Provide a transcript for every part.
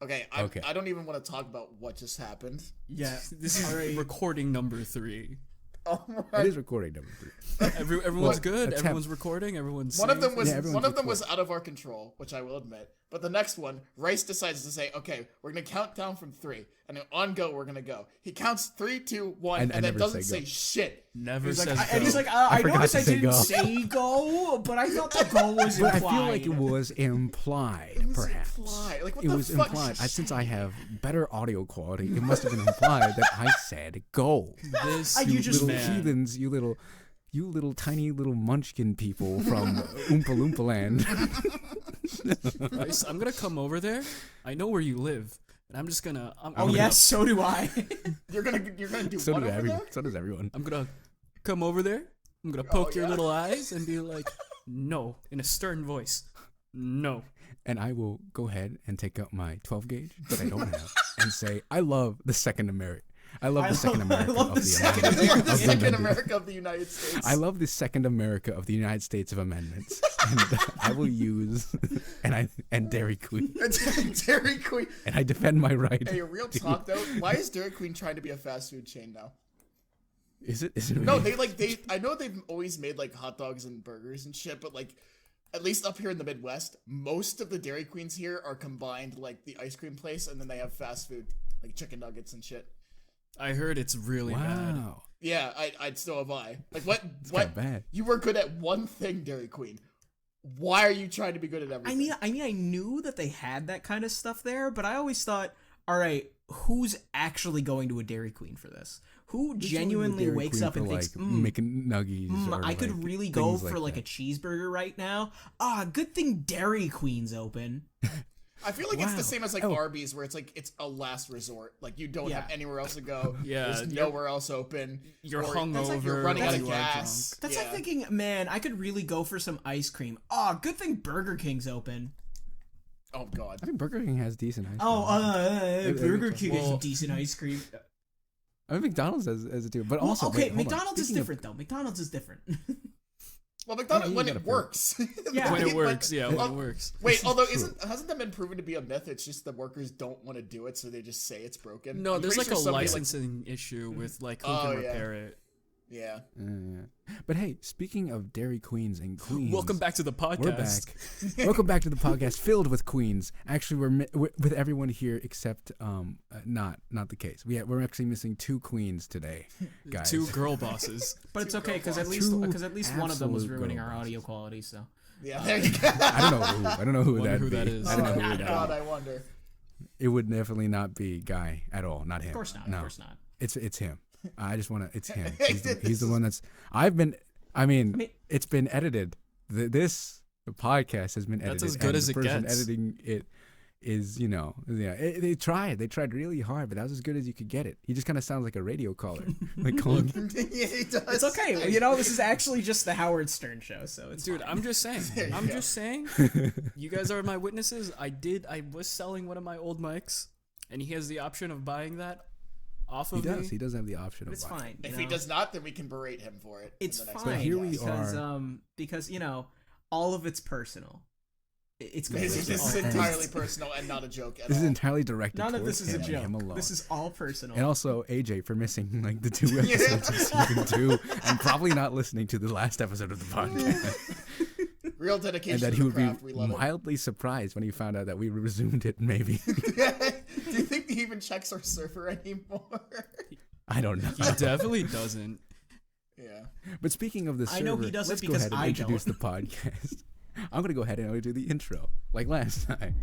Okay, I don't even want to talk about what just happened. Yeah, this is recording number 3. Oh my. It is recording number 3. Everyone's good. Everyone's recording. Everyone's one of them was everyone's one of them was out of our control, which I will admit. But the next one, Rice decides to say, "Okay, we're gonna count down from 3, and then on go we're gonna go." He counts 3, 2, 1, and then doesn't say shit. Never He's says like, go. And he's like, I forgot noticed to I say didn't go. say go, but I thought the go was But implied. I feel like it was implied, It was perhaps. implied. Like, what It the was fuck? implied. Since I have better audio quality, it must have been implied that I said go. This You just little man. heathens, you little tiny little munchkin people from Oompa Loompa Land. Rice, I'm gonna come over there. I know where you live, and I'm just gonna. Oh yes, so do I. You're gonna do So what does over everyone. there? So does everyone. I'm gonna come over there. I'm gonna poke your yeah? little eyes and be like, "No," in a stern voice. No. And I will go ahead and take out my 12 gauge that I don't have and say, I love the second America. I love the second America of the Second America of the United States. I love the second America of the United States of Amendments. And I will use and Dairy Queen. Dairy Queen. And I defend my right. Hey, real talk though, why is Dairy Queen trying to be a fast food chain now? Is it really? No, I know they've always made like hot dogs and burgers and shit, but like at least up here in the Midwest, most of the Dairy Queens here are combined like the ice cream place and then they have fast food like chicken nuggets and shit. I heard it's really bad. Wow. Yeah, I'd still have I. Like what kinda bad. You were good at one thing, Dairy Queen. Why are you trying to be good at everything? I knew that they had that kind of stuff there, but I always thought, all right, who's actually going to a Dairy Queen for this? Who genuinely Dairy wakes Queen up and for, thinks, like, making nuggies? Or I could like, really go things for like that. a cheeseburger right now. Good thing Dairy Queen's open. I feel like it's the Wow. same as like Oh. Arby's, where it's like it's a last resort. Like you don't have Yeah. anywhere else to go. Yeah, There's nowhere else open. You're or hungover. You're running out of you are gas. drunk. That's Yeah. like thinking, man, I could really go for some ice cream. Good thing Burger King's open. Oh god. I think Burger King has decent ice cream. Burger King has Well- decent ice cream. I mean, McDonald's has it too. But Well, also, okay, wait, hold on. McDonald's is Speaking of- different though. McDonald's is different. Well, McDonald's you when gotta it prove- works. Yeah. When But- it works, yeah, when oh, it works. Wait, although hasn't that been proven to be a myth? It's just the workers don't want to do it, so they just say it's broken. No, I'm there's pretty like sure a somebody, licensing issue with like who Oh, can yeah. repair it. Yeah. Yeah. But hey, speaking of Dairy Queens and Queens, Welcome back to the podcast. We're back. Welcome back to the podcast filled with queens. Actually, we're with everyone here except not the case. We're actually missing 2 queens today, guys. 2 girl bosses. But it's okay because at Two least one of them was absolute ruining our girls. audio quality. So Yeah. There you go. I don't know who Wonder that'd who be. that is. I don't know Oh, who that'd God, be. I wonder. It would definitely not be Guy at all. Not him. of course not. No. Of course not. It's him. I just want to. It's him. He's the one that's. I mean, it's been edited. The podcast has been edited. That's as good and as the it person gets. editing it is, they tried. They tried really hard, but that was as good as you could get it. He just kind of sounds like a radio caller, like calling. Yeah, he does. It's okay. You know, this is actually just the Howard Stern show, so it's Dude, fine. I'm just saying. There you I'm go. just saying. You guys are my witnesses. I was selling one of my old mics, and he has the option of buying that off He of does. me. He does have the option But of it's buying. fine. If he does not, then we can berate him for it. It's in the next fine. But here we podcast. because all of it's personal. It's This completely is all entirely personal. personal and not a joke at This is all. entirely directed None of towards this is a him and him joke. alone. This is all personal. And also AJ for missing like the 2 episodes of season 2 and probably not listening to the last episode of the podcast. Real dedication And that to he the would be craft. We love it. mildly surprised when he found out that we resumed it, maybe. Do you think he even checks our server anymore? I don't know. He definitely doesn't. Yeah. But speaking of the server, I know he doesn't let's go because ahead and I introduce the podcast. I'm going to go ahead and do the intro, like last time.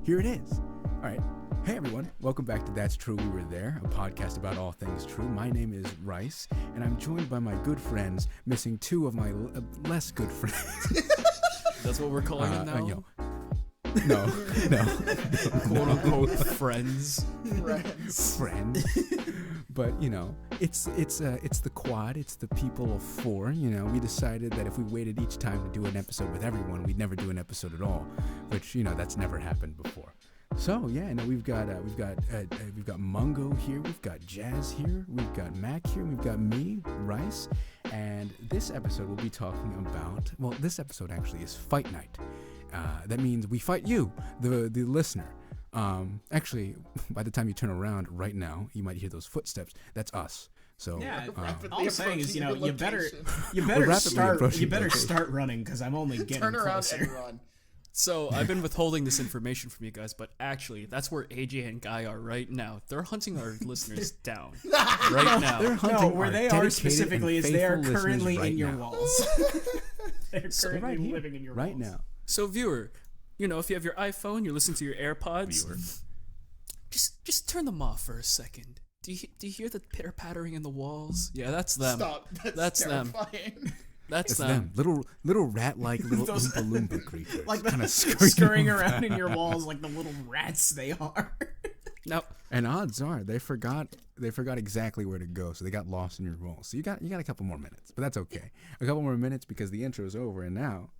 Here it is. All right. Hey, everyone. Welcome back to That's True, We Were There, a podcast about all things true. My name is Rice, and I'm joined by my good friends, missing 2 of my less good friends. That's what we're calling it now. No. Quote unquote friends. Friends. Friend. But it's the quad. It's the people of 4. We decided that if we waited each time to do an episode with everyone, we'd never do an episode at all. Which that's never happened before. So yeah, we've got Mungo here, we've got Jazz here, we've got Mac here, we've got me, Rice, and this episode we'll be talking about. Well, this episode actually is Fight Night. That means we fight you, the listener. Actually, by the time you turn around right now, you might hear those footsteps. That's us. So Yeah, Rapidly all I'm saying is, approaching you your better location. start start running because I'm only getting Turn around closer. and run. So I've been withholding this information from you guys, but actually, that's where AJ and Guy are right now. They're hunting our listeners down right now. they're hunting No, where our they are dedicated specifically and is they are faithful currently listeners right in your now. walls. They're currently Right here, living in your right walls. now. So, viewer, if you have your iPhone, you're listening to your AirPods. Viewer. Just turn them off for a second. Do you hear the pitter pattering in the walls? Yeah, that's them. Stop. That's them. terrifying. That's It's them. them. Little rat-like little Those- Oompa Loompa creatures. Like kind of scurrying around in your walls like the little rats they are. Now, And odds are they forgot exactly where to go, so they got lost in your walls. So you got a couple more minutes, but that's okay. A couple more minutes because the intro is over, and now.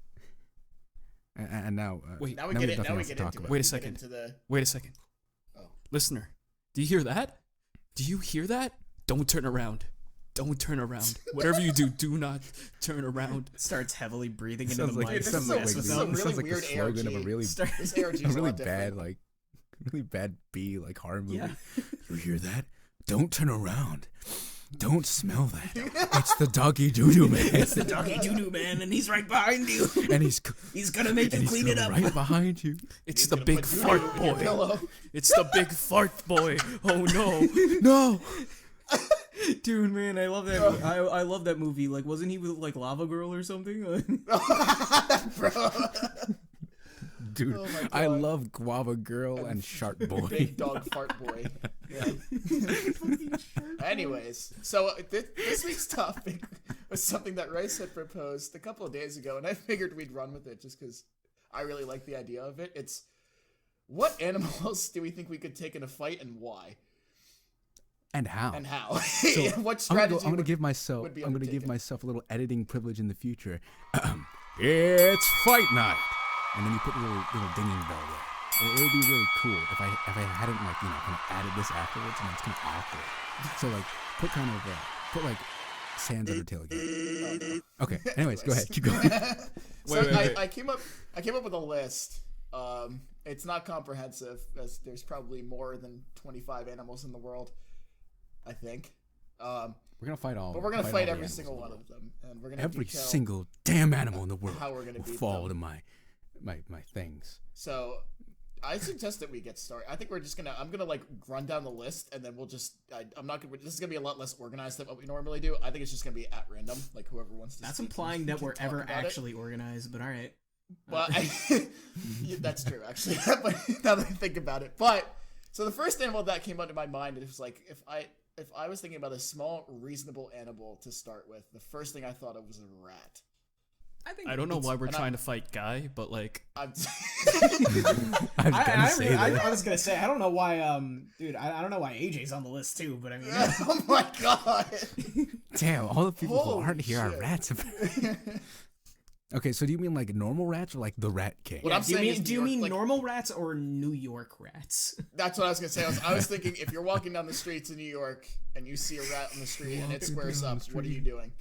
And now. Wait, Now we we have get it. nothing Now we else to get talk into about. it. Wait a We get second. into the- wait a second. Oh. Listener, do you hear that? Do you hear that? Don't turn around. Don't turn around. Whatever you do, do not turn around. Starts heavily breathing into Sounds the like, mic. this sounds is like, a- this is a sounds really like the weird slogan of a ARG. really, This ARG a is a really lot bad different. really bad B horror movie. Yeah. You hear that? Don't turn around. Don't smell that. It's the doggy doo-doo man. It's the doggy doo-doo man, and he's right behind you. and he's He's gonna make you clean it up. right behind you. It's He's the gonna big put fart doo-doo in your boy. pillow. It's the big fart boy. Oh no. No. Dude, man, I love that. I love that movie. Like, wasn't he with like Lava Girl or something? Bro. Dude, Oh my I God. love Guava Girl and Shark Boy. Big dog fart boy. Yeah. Anyways, so this week's topic was something that Rice had proposed a couple of days ago, and I figured we'd run with it just because I really like the idea of it. It's what animals do we think we could take in a fight and why? And how? And how? So, What strategy? I'm gonna would- give myself. would be I'm gonna give undertaken? myself a little editing privilege in the future. It's fight night, and then you put a little dinging bell there. It would be really cool if I hadn't kind of added this afterwards, and it's kind of awkward. So like put like Sans Undertale again. Okay. Anyways, go ahead. Keep going. So Wait. I came up with a list. It's not comprehensive, as there's probably more than 25 animals in the world, I think. We're gonna fight all. But we're gonna all fight the every animals single in the one world. of them, and we're gonna Every detail single damn animal in the world how we're gonna will beat fall them. to my things. So, I suggest that we get started. I think I'm gonna like run down the list, and then we'll just. I'm not gonna. This is gonna be a lot less organized than what we normally do. I think it's just gonna be at random, like whoever wants to. That's speak implying can that we're talk ever about it. actually organized, but all right. But yeah, that's true, actually. But now that I think about it, so the first animal that came up to my mind is like if I was thinking about a small, reasonable animal to start with, the first thing I thought of was a rat. I don't know why we're and trying to fight Guy, but like, I'm I was gonna say I don't know why dude I don't know why AJ's on the list too, but I mean oh my god! Damn, all the people who Holy aren't here are shit. rats. Okay, so do you mean like normal rats or like the Rat King? What I'm do you saying mean is do you New York, mean like, normal rats or New York rats? That's what I was gonna say. I was thinking if you're walking down the streets in New York and you see a rat on the street and it Walking squares down up, the what are you street. doing?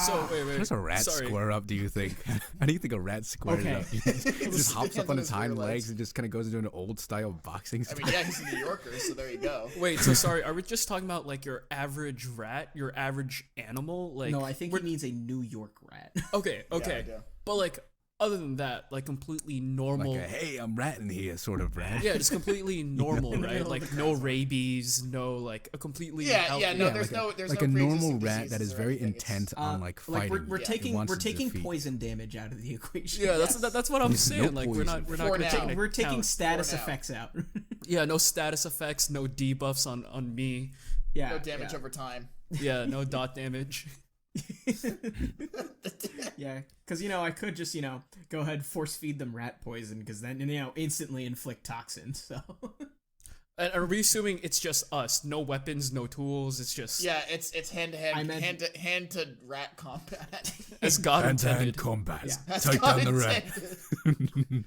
so wait. How does a rat Sorry. square up, do you think? How do you think a rat squares Okay. up? It just hops Stands up on on its his rear hind legs. legs and just kind of goes into an old style boxing I style. mean, yeah, he's a New Yorker, so there you go. Wait, so sorry, are we just talking about like your average rat, your average animal? Like, No, I think we're- he means a New York rat. Okay, I okay, do. but like, other than that, like completely normal. Like a, hey, I'm rat in here sort of rat. Yeah, just completely normal, In the right? middle of Like the no rabies, no like a completely Yeah, healthy. yeah, no, Yeah, there's like there's like no a normal pre-existing rat that diseases is or very anything. It's- intent on like Like fighting. we're you. taking It wants we're to taking defeat. poison damage out of the equation. Yeah, Yes. that's what I'm There's saying. no like poison. we're not For gonna now. take We're taking count. status For now. effects out. Yeah, no status effects, no debuffs on me. yeah. No damage yeah. over time. Yeah, no dot damage. Yeah, because I could just go ahead force feed them rat poison because then instantly inflict toxins. So And are we assuming it's just us? No weapons, no tools. It's just Yeah, it's hand I to meant- hand to rat combat. as God Hand-to-hand intended. combat. Yeah. That's Take God down the rat. intended.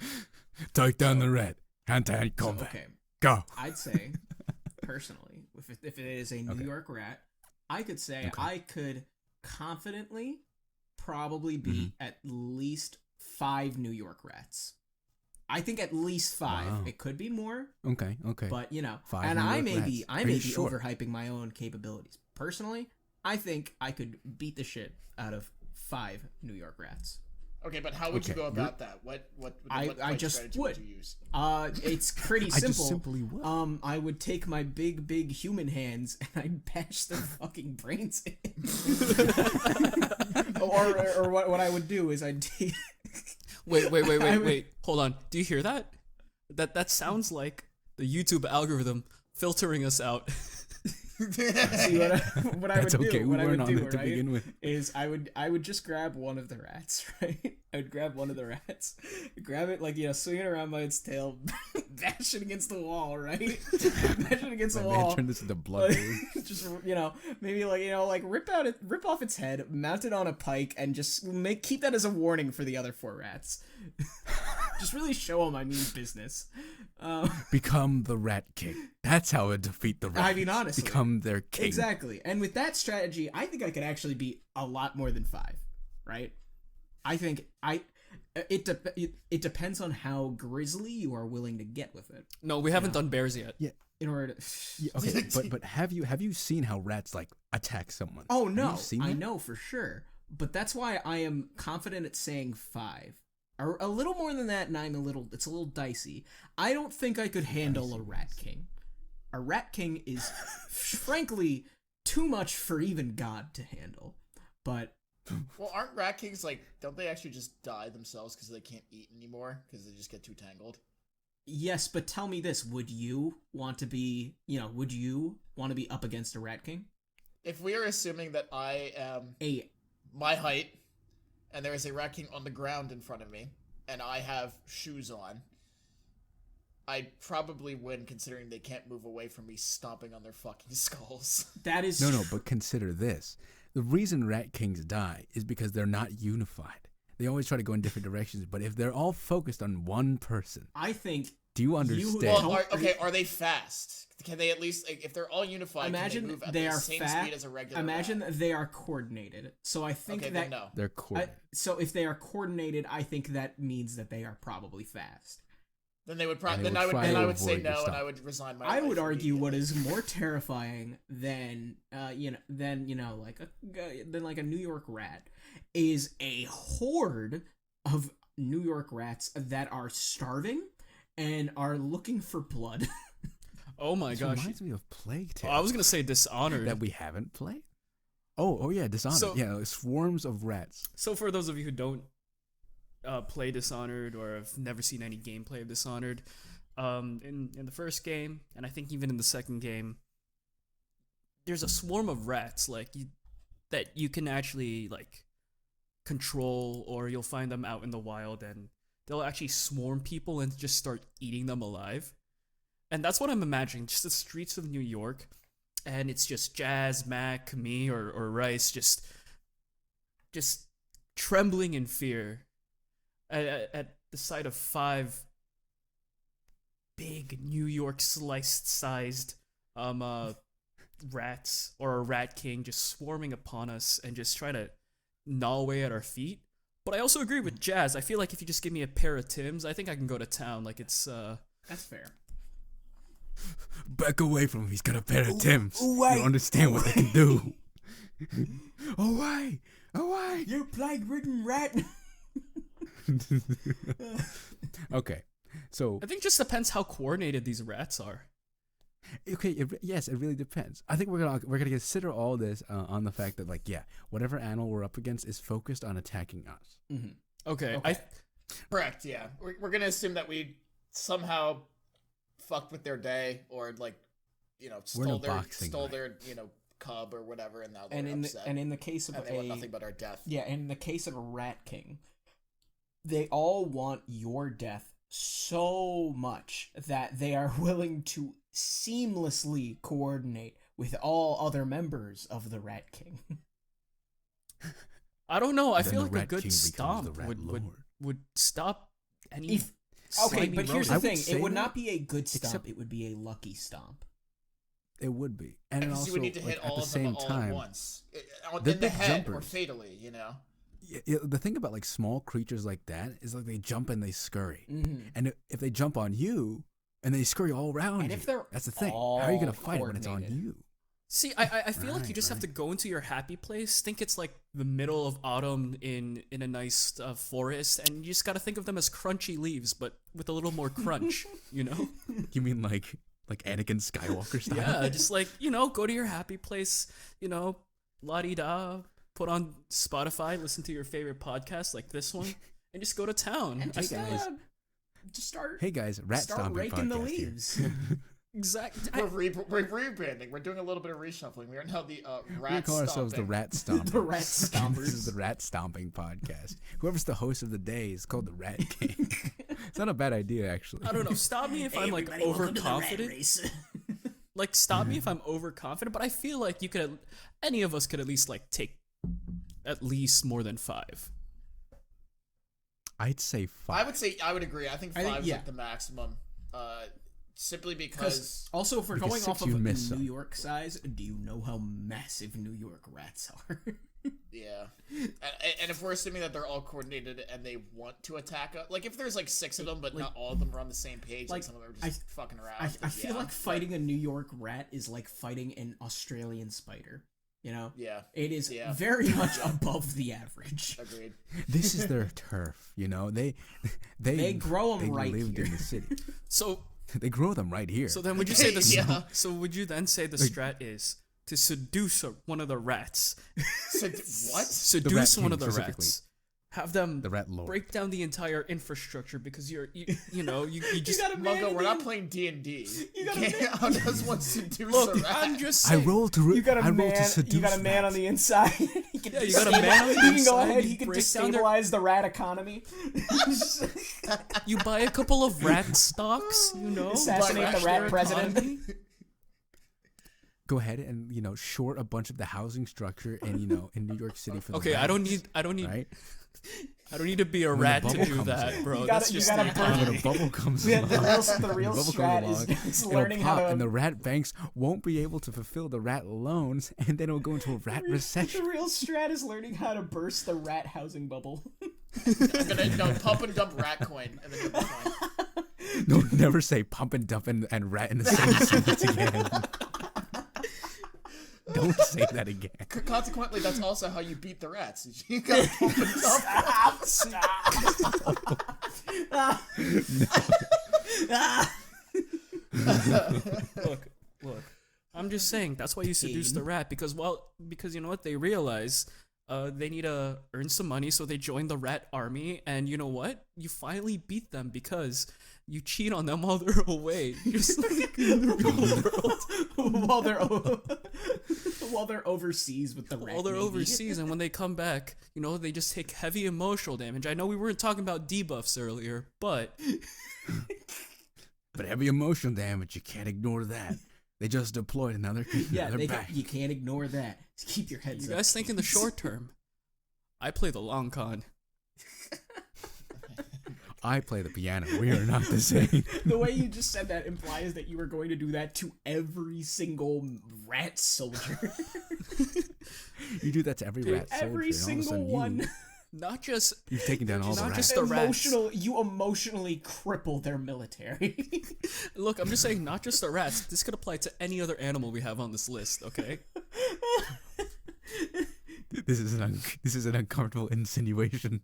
Take down the rat. Hand-to-hand So, combat. okay, Go. I'd say personally, if it is a New Okay. York rat, I could say Okay. I could confidently probably beat at least 5 New York rats. I think at least 5. Wow. It could be more, Okay. but 5 and New I York may be rats. Are you sure? overhyping my own capabilities. Personally, I think I could beat the shit out of 5 New York rats. Okay, but how would you Okay, go about that? What I fight just strategy would. you use? It's pretty I simple. just simply would. I would take my big human hands and I'd bash their fucking brains in. or what I would do is I'd take. Wait. Hold on. Do you hear that? That sounds like the YouTube algorithm filtering us out. See what I That's would okay. do. We What I weren't would on do, it to right, begin with. is I would just grab one of the rats, right? I would grab one of the rats, grab it swing it around by its tail, bash it against the wall, right? Bash it against the Man, wall. turn this into blood. Just maybe rip off its head, mount it on a pike, and just keep that as a warning for the other 4 rats. Just really show them I mean business. Become the Rat King. That's how it defeat the rats. I mean, honestly. Become their king. Exactly. And with that strategy, I think I could actually beat a lot more than 5, right? I think it depends on how grisly you are willing to get with it. No, we haven't done bears yet. Yeah. In order to Yeah, okay, but have you seen how rats like attack someone? Oh Have no, you seen I that? know for sure. But that's why I am confident at saying 5. Or a little more than that, and it's a little dicey. I don't think I could handle a Rat King. A Rat King is frankly too much for even God to handle. But Well, aren't rat kings don't they actually just die themselves because they can't eat anymore because they just get too tangled? yes, but tell me this, would you want to be up against a Rat King? If we are assuming that I am my height, and there is a rat king on the ground in front of me, and I have shoes on, I'd probably win considering they can't move away from me stomping on their fucking skulls. That is No, but consider this. The reason rat kings die is because they're not unified. They always try to go in different directions, but if they're all focused on one person, I think do you understand? Well, are they fast? Can they at least, if they're all unified, imagine can they move at they the are same fat. speed as a regular Imagine rat? they are coordinated. So I think Okay, that then no. They're coordinated. so if they are coordinated, I think that means that they are probably fast. Then they would And probably. they Then would I would. try Then to I would say avoid your no, and stop. I would resign my. I would life argue what immediately. is more terrifying than like a New York rat is a horde of New York rats that are starving and are looking for blood. Oh my This gosh. reminds me of Plague Oh, Tale I was gonna say Dishonored. that we haven't played. Oh yeah, Dishonored. So- Yeah, swarms of rats. So for those of you who don't play Dishonored or have never seen any gameplay of Dishonored, in the first game, and I think even in the second game, there's a swarm of rats that you can actually control, or you'll find them out in the wild, and they'll actually swarm people and just start eating them alive. And that's what I'm imagining, just the streets of New York, and it's just Jazz, Mac, me, or Rice, just trembling in fear at the sight of 5 big New York sliced-sized rats, or a rat king just swarming upon us and just try to gnaw away at our feet. But I also agree with Jazz. I feel like if you just give me a pair of Tims, I think I can go to town. That's fair. Back away from him. He's got a pair of Tims. away. You understand what they can do. Away! Away! You plague-ridden rat. Okay, so I think it just depends how coordinated these rats are. okay, yes, it really depends. I think we're gonna consider all this on the fact that whatever animal we're up against is focused on attacking us. Mm-hmm. Okay, Okay. Correct. Yeah, we're gonna assume that we somehow fucked with their day, or stole boxing their cub or whatever, and now they're And upset. in the case of and they want nothing but our death. in the case of a rat king, they all want your death so much that they are willing to seamlessly coordinate with all other members of the Rat King. I don't know. I Then feel the like a Rat good King becomes stomp the Rat would Lord. stop any. Okay, slimy but here's rodent. the I would thing: say it would that, not be a good stomp; except- it would be a lucky stomp. It would be, and Because also you would need to hit at all the of them same all time. at once, the in the big head or jumpers. fatally. the thing about like small creatures like that is like they jump and they scurry, Mhm. and if they jump on you and they scurry all around And you, if they're that's the thing. How are you gonna all fight when it's on coordinated? you? See, I feel like you Right, just have to go into your happy place. Think it's like the middle of autumn in a nice forest, and you just got to think of them as crunchy leaves, but with a little more crunch. You know? You mean like Anakin Skywalker style? Yeah, just like go to your happy place. La di da. Put on Spotify, listen to your favorite podcast like this one, and just go to town. And just, start. Hey guys, rat start stomping raking the podcast here. leaves. Exactly. We're rebranding. We're doing a little bit of reshuffling. We are now the We rat call ourselves the stomping. Rat Stompers. The Rat Stompers. This is the Rat Stomping podcast. Whoever's the host of the day is called the Rat King. It's not a bad idea, actually. I don't know. Stop me if I'm like overconfident. Like, stop me if I'm overconfident. But I feel like any of us could at least like take at least more than 5. I'd say 5. I would agree. I think I think- 5 is yeah. like the maximum. Simply because Also, if we're Because going 6 off of you New miss some. York size, do you know how massive New York rats are? yeah, and if we're assuming that they're all coordinated and they want to attack, like if there's like 6 of them, but not all of them are on the same page, like some of them are just fucking around. I feel yeah, like fighting a New York rat is like fighting an Australian spider. You know? Yeah, It is Yeah. very much above the average. agreed. This is their turf, you know. They grow 'em they right lived here. in the city. So They grow them right here. so then would you say Yeah. So would you then say the strat is to seduce one of the rats? So what? Seduce Rat one King of the specifically. rats. Have them The Rat Lord. break down the entire infrastructure because you just got a man Mungo, in we're the- not playing D&D. You got a can't. man- How does one seduce look. a rat? I'm just I saying. rolled to You got a I rolled man. to seduce You got a man rats. on the inside. He can you got a man on the He can go inside, ahead. you He can break down their- destabilize the rat economy. You buy a couple of rat stocks, Assassinate the rat president. Go ahead and short a bunch of the housing structure in in New York City for the Okay, I don't need right. I don't need to be a When the rat to bubble do comes that, in. bro. You That's gotta- just you the gotta burn When economy. a bubble comes The along, real when real the bubble strat comes along, is it'll learning pop, how to. and the rat banks won't be able to fulfill the rat loans, and then it'll go into a rat The recession. real strat is learning how to burst the rat housing bubble. I'm gonna pump and dump rat coin and then dump the coin. No, never say pump and dump and rat in the same sentence again. Don't say that again. Consequently, that's also how you beat the rats. You gotta pump and dump. Look. I'm just saying that's why you seduce the rat because you know what they realize they need to earn some money, so they join the rat army, and you know what? You finally beat them because you cheat on them while they're away, just like in the real world. while they're overseas with the rat. While they're navy. overseas, and when they come back, they just take heavy emotional damage. I know we weren't talking about debuffs earlier, but But heavy emotional damage, you can't ignore that. They just deployed another. Yeah, they're back. you can't ignore that. Keep your heads you up. guys think in the short term. I play the long con. I play the piano. We are not the same. The way you just said that implies that you were going to do that to every single rat soldier. You do that to every rat soldier. Every and all of a single sudden one. Not just You've taken down all the not rats. just the rats. You emotionally cripple their military. Look, I'm just saying, not just the rats. This could apply to any other animal we have on this list. Okay. This is an uncomfortable insinuation,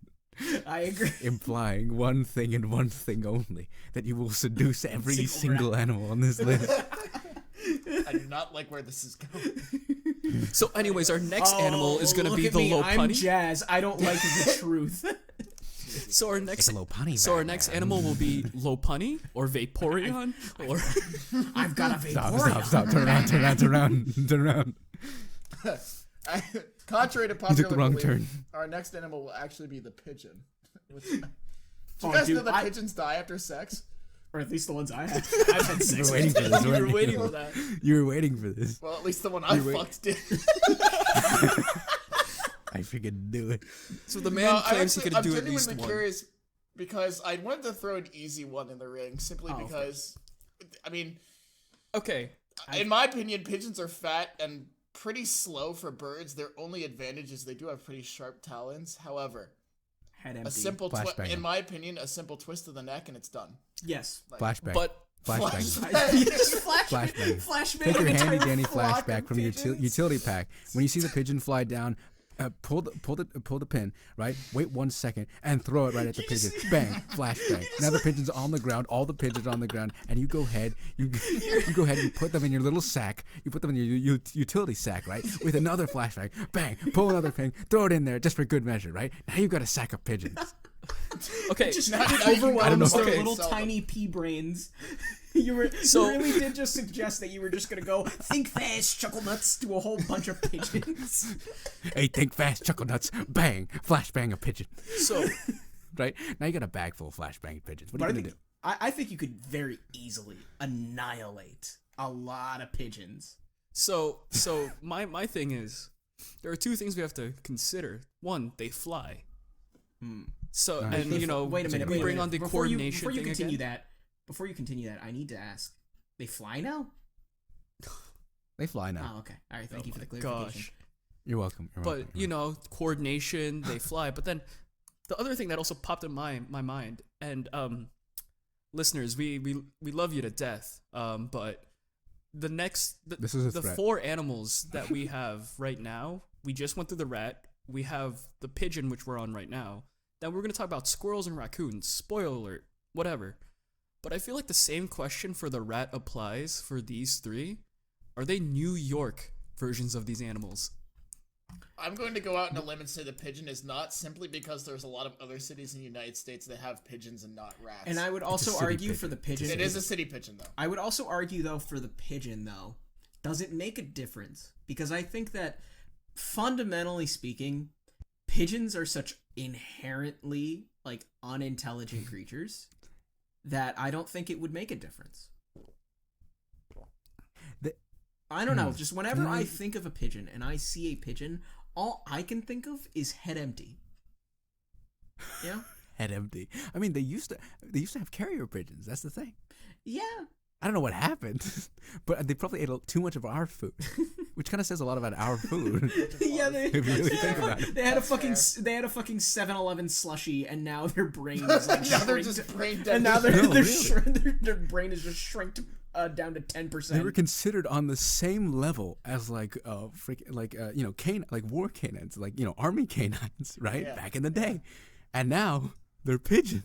I agree. implying one thing and one thing only: that you will seduce every Single single animal on this list. I do not like where this is going. So, anyways, our next animal is gonna look be at the me. low I'm punny. Jazz. I don't like the truth. So our next, It's a low punny. so our next animal will be Lopunny or Vaporeon or I've got a Stop! Vaporeon. Stop! Turn around! Turn around! Turn around! Turn around! Contrary to You popular took the wrong belief, turn. our next animal will actually be the pigeon. Do you Oh, guys dude, know that I- pigeons die after sex? Or at least the ones I have. I've had You sex were waiting with. for this. you were weren't waiting you? for that. You were waiting for this. Well, at least the one I fucked did. I figured do it. So the man claims he could I'm do at genuinely least one. curious because I wanted to throw an easy one in the ring simply Oh, because, I mean, Okay. in my opinion, pigeons are fat and pretty slow for birds. Their only advantage is they do have pretty sharp talons. However, Head empty. a simple Flashbang. in my opinion, a simple twist of the neck and it's done. Yes. Flashbang. But Flashbang. Just Flashbang. flashbang. Take your an entire handy danny flock flashback of from your pigeons. utility pack. When you see the pigeon fly down, pull the pin, right? Wait 1 second and throw it right at the pigeon. Bang, flashbang. Now the pigeon's on the ground, all the pigeons are on the ground, and you go ahead, you go ahead, you put them in your little sack. You put them in your utility sack, right? With another flashbang. Bang, pull another pin, throw it in there just for good measure, right? Now you've got a sack of pigeons. okay, Just Now you overwhelms can- their okay, little so- tiny pea brains. You really did just suggest that you were just gonna go think fast, chuckle nuts to a whole bunch of pigeons. Hey, think fast, chuckle nuts. Bang, flashbang a pigeon. so Right? Now you got a bag full of flashbang pigeons. What But are I you going to think do? I think you could very easily annihilate a lot of pigeons. So my thing is, there are two things we have to consider. One, they fly. So Alright. and you know, Wait a minute. we Wait a bring minute. on the Before you coordination thing continue again. before you continue that, I need to ask: they fly now? They fly now. Oh, okay. All right. Thank Oh you for the my clarification. gosh. You're welcome. You're But welcome. you know, coordination, they fly. But then the other thing that also popped in my mind, and listeners, we love you to death. But This is a the threat. 4 animals that we have right now, we just went through the rat. We have the pigeon, which we're on right now. Then we're gonna talk about squirrels and raccoons. Spoiler alert, whatever. But I feel like the same question for the rat applies for these 3. Are they New York versions of these animals? I'm going to go out on a limb and say the pigeon is not, simply because there's a lot of other cities in the United States that have pigeons and not rats. And I would also city argue pigeon. for the pigeon. It is a city pigeon, though. I would also argue though for the pigeon though, does it make a difference? Because I think that fundamentally speaking, pigeons are such inherently like unintelligent creatures that I don't think it would make a difference. I don't know. Just whenever I think of a pigeon and I see a pigeon, all I can think of is head empty. Yeah. Head empty. I mean, they used to have carrier pigeons. That's the thing. Yeah. I don't know what happened, but they probably ate too much of our food, which kind of says a lot about our food. Yeah, they, If you really think about it. they had That's a fucking fair. they had a fucking 7-Eleven slushie, and now their brain is like Now they're shrinked- just brain dead. and now No, really. their brain is just shrinked down to 10%. They were considered on the same level as like war canines, like army canines, right? Yeah. Back in the day, and now they're pigeons.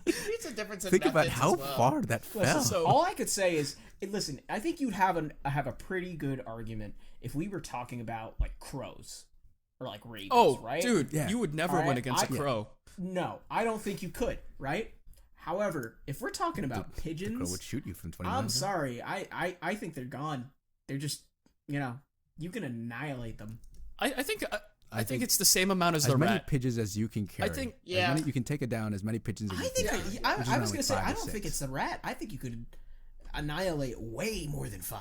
It's a difference in Think about methods how as well. far that fell. so- All I could say is, listen, I think you'd have a pretty good argument if we were talking about like crows or like ravens, Oh, right? dude, Yeah. you would never Alright, win against a I- crow. No, I don't think you could, right? However, if we're talking about Crow pigeons, would shoot you from 20 I'm miles. sorry. I think they're gone. They're just, you can annihilate them. I think I think it's the same amount as As the many rat. pigeons as you can carry. think- Yeah. You can take it down as many pigeons as I you think can. I Which is was around gonna like say 5 I or don't think 6. it's the rat. I think you could annihilate way more than 5.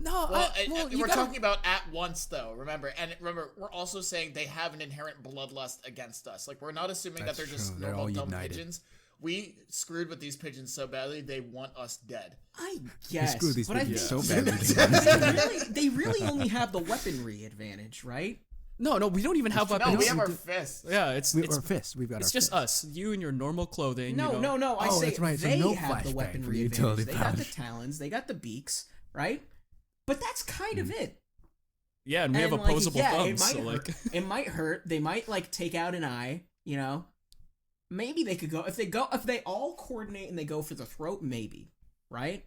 No, Well, you we're gotta- talking about at once, though. Remember, we're also saying they have an inherent bloodlust against us. Like, we're not assuming That's that they're just true. They're normal all dumb united. pigeons. We screwed with these pigeons so badly, they want us dead. I guess. screw these but I pigeons think so badly. they really only have the weaponry advantage, right? No, we don't even have No, weapons. we have our fists. Yeah, it's Our fists. We've got it's our just fists. us, you in your normal clothing. No, you know. no. I Oh, say that's right, so they no have the flashbang for weaponry the advantage. utility They got the pouch. talons. They got the beaks, right? But that's kind of it. Yeah, and we have And, opposable yeah, thumbs. It So might, like, hurt. It might hurt. They might like take out an eye. Maybe they could go if they all coordinate and they go for the throat. Maybe, right?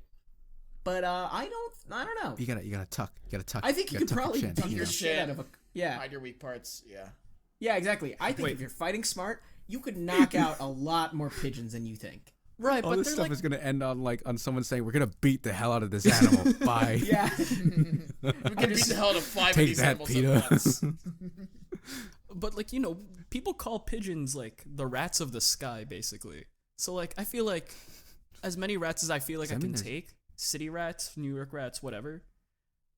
But I don't know. You gotta tuck. You gotta tuck. I think you gotta could tuck probably your chin, beat you the know? shit out of a Hide your weak parts, yeah. Yeah, exactly. I think Wait. if you're fighting smart, you could knock out a lot more pigeons than you think. right, All but this they're stuff like, is gonna end on someone saying we're gonna beat the hell out of this animal. Bye. Yeah. We can beat the hell out of 5 of Take these that, animals Peter. at once. but like people call pigeons like the rats of the sky, basically. So like, I feel like as many rats as I feel like I can take, city rats, New York rats, whatever,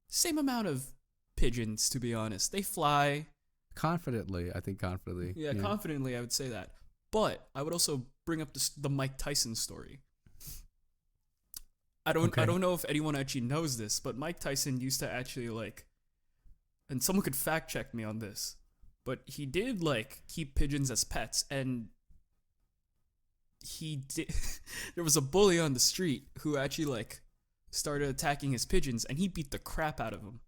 same amount of pigeons. To be honest, they fly. Confidently, I think confidently. Yeah, confidently, I would say that. But I would also bring up the Mike Tyson story. I don't know if anyone actually knows this, but Mike Tyson used to actually like and someone could fact check me on this, but he did like keep pigeons as pets, and he did. There was a bully on the street who actually like started attacking his pigeons, and he beat the crap out of him.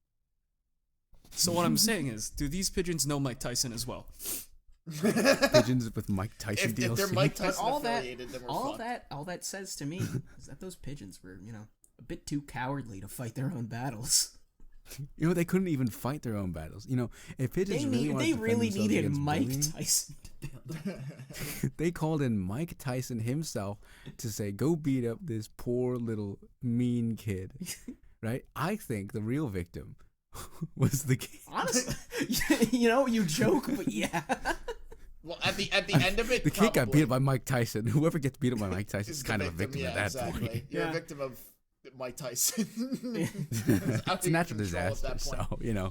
So what I'm saying is, do these pigeons know Mike Tyson as well? Pigeons with Mike Tyson If DLC. they're Mike But Tyson affiliated, then we're fucked. all that says to me is that those pigeons were, a bit too cowardly to fight their own battles. You know, they couldn't even fight their own battles. You know, if pigeons They really needed Mike bullying, Tyson to build. they called in Mike Tyson himself to say, "Go beat up this poor little mean kid." Right? I think the real victim was the kid. Honestly, you joke, but yeah. Well, at the end of it, The kid got beat up by Mike Tyson. Whoever gets beat up by Mike Tyson is is kind the of a victim at yeah, that point. You're Yeah. a victim of Mike Tyson. It's a natural disaster, so Yeah.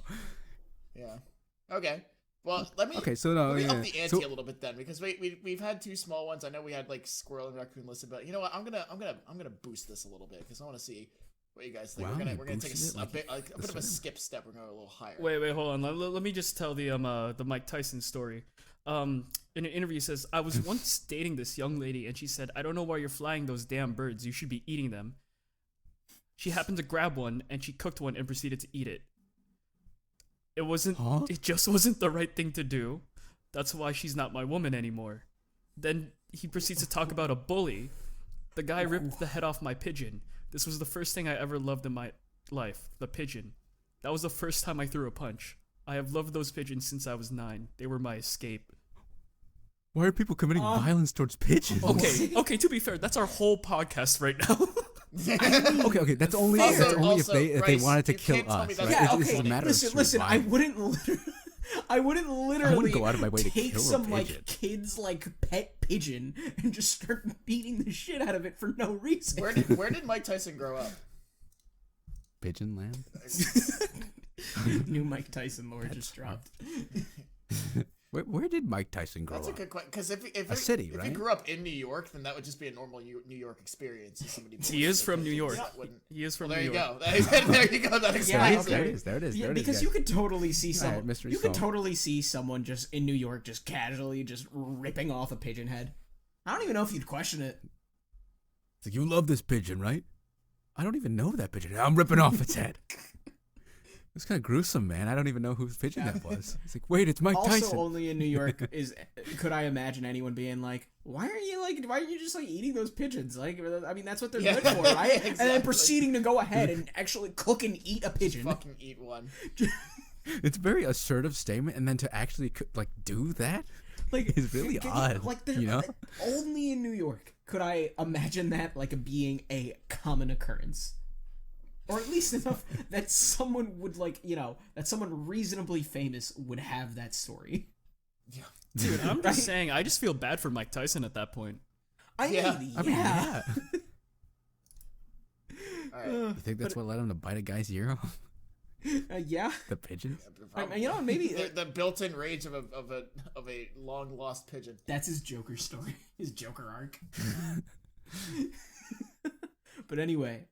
Okay. Well, let me. Okay, so no, Let me yeah. up the ante a little bit then, because we've had two small ones. I know we had like Squirrel and Raccoon listed, but you know what? I'm gonna boost this a little bit because I want to see what you guys think. Wow, we're you gonna take boosted it a like bit a bit of a slam. skip step. We're going a little higher. Wait, hold on. Let me just tell the Mike Tyson story. In an interview, it says, I was once dating this young lady, and she said, "I don't know why you're flying those damn birds. You should be eating them." She happened to grab one, and she cooked one and proceeded to eat it. It just wasn't the right thing to do. That's why she's not my woman anymore. Then he proceeds to talk about a bully. The guy ripped the head off my pigeon. This was the first thing I ever loved in my life, the pigeon. That was the first time I threw a punch. I have loved those pigeons since I was 9. They were my escape. Why are people committing violence towards pigeons? Okay, to be fair, that's our whole podcast right now. Okay, that's only Also, if they Bryce, wanted to you kill can't tell me us. that's Right? not This is a funny. matter of Listen, I survival. wouldn't literally go out of my way to take kill a some pigeon. kid's pet pigeon and just start beating the shit out of it for no reason. Where did Mike Tyson grow up? Pigeon land. New Mike Tyson lore just dropped. Where did Mike Tyson grow That's a up? good question. Because if A city, if he right? grew up in New York, then that would just be a normal New York experience. If somebody He is from New York. Wouldn't- He is from Well, there New you York. go. There you go. That explains There it. it is. There it is. Yeah, There it is. because guys. you could totally see All right, someone. mystery You could solved. totally see someone just in New York, just casually, just ripping off a pigeon head. I don't even know if you'd question it. It's like, you love this pigeon, right? I don't even know that pigeon. I'm ripping off its head. It's kind of gruesome, man. I don't even know whose pigeon that was. It's like, wait, it's Mike Also, Tyson. only in New York could I imagine anyone being like, why are you just eating those pigeons? I mean, that's what they're good for, right? And then Exactly. proceeding to go ahead and actually cook and eat a pigeon. Fucking eat one. It's a very assertive statement, and then to actually do that is really odd. You know? Only in New York could I imagine that being a common occurrence. Or at least enough that someone would that someone reasonably famous would have that story. Yeah. Dude, I'm just saying, I just feel bad for Mike Tyson at that point. I mean, yeah. All right. You think that's what led him to bite a guy's ear off? Yeah. The pigeon? Maybe the built-in rage of a long lost pigeon. that's his Joker story, his Joker arc. But anyway,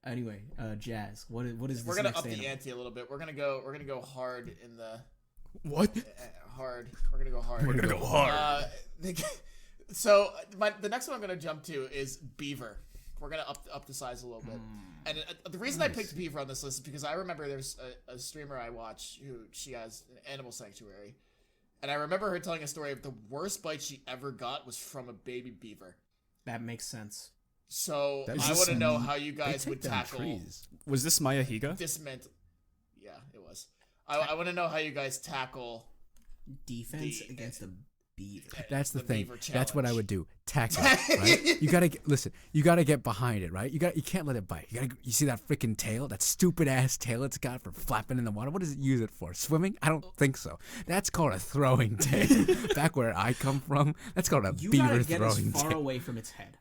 Jazz, what is this? We're gonna next up the animal? ante a little bit. We're gonna go hard in the What? hard. We're gonna go hard. We're gonna go hard. So the next one I'm gonna jump to is beaver. We're gonna up the size a little bit. And the reason I picked beaver on this list is because I remember there's a streamer I watch who she has an animal sanctuary, and I remember her telling a story of the worst bite she ever got was from a baby beaver. That makes sense. So That I is- want to know how you They guys take would down tackle trees. Was this Maya Higa? dismantle. Yeah, it was. I want to know how you guys tackle. Defense The- against a beaver. That's the thing. beaver That's what I challenge. would do. Tackle it, right? You gotta listen. You gotta get behind it, right? You can't let it bite. You see that freaking tail? That stupid ass tail it's got for flapping in the water. What does it use it for? Swimming? I don't think so. That's called a throwing tail. Back where I come from, that's called a You beaver gotta get as throwing far tail. away from its head.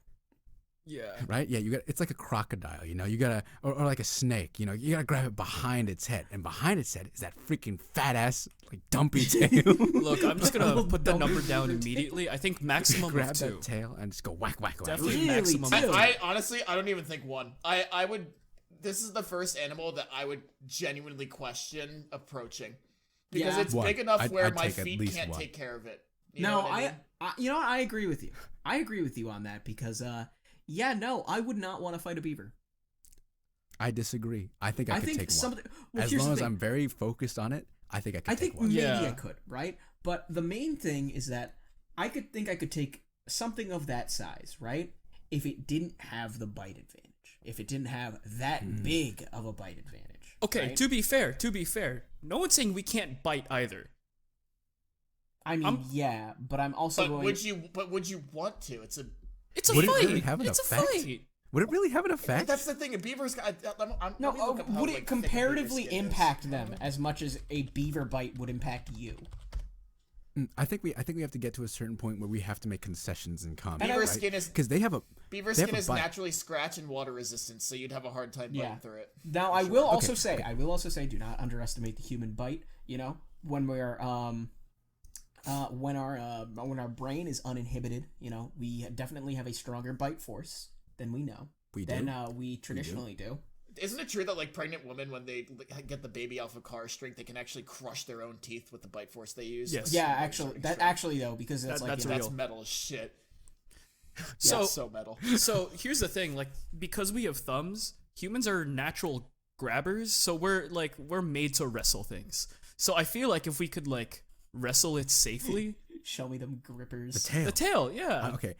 Yeah. Right? Yeah, it's like a crocodile, you gotta, or like a snake, you gotta grab it behind its head. And behind its head is that freaking fat ass, dumpy tail. Look, I'm just gonna put the Don't number beaver down tail. immediately. I think maximum Grab of 2. that tail and just go whack, whack, whack. Definitely Really, maximum too? of 2. I honestly, I don't even think one. I would. This is the first animal that I would genuinely question approaching. because Yeah. it's One. big enough where I'd my take at feet least can't one. take care of it. You know No, what I mean? you know what? I agree with you. I agree with you on that because, yeah, no, I would not want to fight a beaver. I disagree. I think I could take one. As here's long the as thing. I'm very focused on it, I think I could I take think one. maybe Yeah. I could, right? But the main thing is that I could take something of that size, right? If it didn't have the bite advantage. If it didn't have that big of a bite advantage. Okay, right? to be fair, no one's saying we can't bite either. I mean, yeah, but I'm also But going. would you want to? It's a Would it fight. really have an it's effect? a fight. Would it really have an effect? That's the thing. A beaver's got. No, let me look up how, would like, it thick a beaver's comparatively skin is. impact them as much as a beaver bite would impact you? I think we have to get to a certain point where we have to make concessions in combat. Beaver right? skin is because they have a beaver they have skin a is bite. naturally scratch and water resistant, so you'd have a hard time biting through it. Now, I will also say, do not underestimate the human bite. You know, when we're when our brain is uninhibited, you know, we definitely have a stronger bite force than we know. We do. Than we traditionally do. Isn't it true that like pregnant women, when they get the baby off of car strength, they can actually crush their own teeth with the bite force they use? Yes. Like, Yeah, super actually, strength. actually though, because it's like that's you know, That's real. metal as shit. So That's so metal. So here's the thing, like, because we have thumbs, humans are natural grabbers, so we're made to wrestle things. So I feel like if we could like wrestle it safely, show me them grippers. the tail. the tail, yeah. Okay.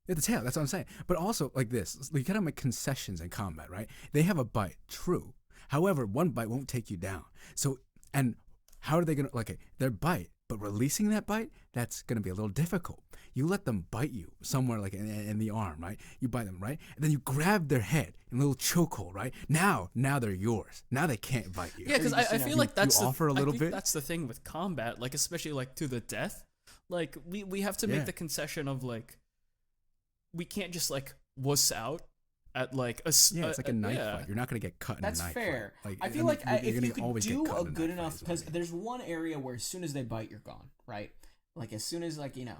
Yeah, the tail, that's what I'm saying. But also, like this, you gotta make concessions in combat, right? They have a bite, true. However, one bite won't take you down. So, and how are they gonna, like, their bite, but releasing that bite, that's gonna be a little difficult. You let them bite you somewhere, like, in the arm, right? You bite them, right? And then you grab their head in a little chokehold, right? Now they're yours. Now they can't bite you. Yeah, because I feel like that's you offer a little I think bit. that's the thing with combat, like especially like to the death. Like we have to Yeah. make the concession of like we can't just like wuss out at like a Yeah, it's like a knife yeah. fight. You're not gonna get cut in That's a knife fair. fight. I feel mean, like you're if gonna you could always do get cut a in good knife enough, fight is what I because mean. there's one area where as soon as they bite, you're gone, right? Like as soon as like you know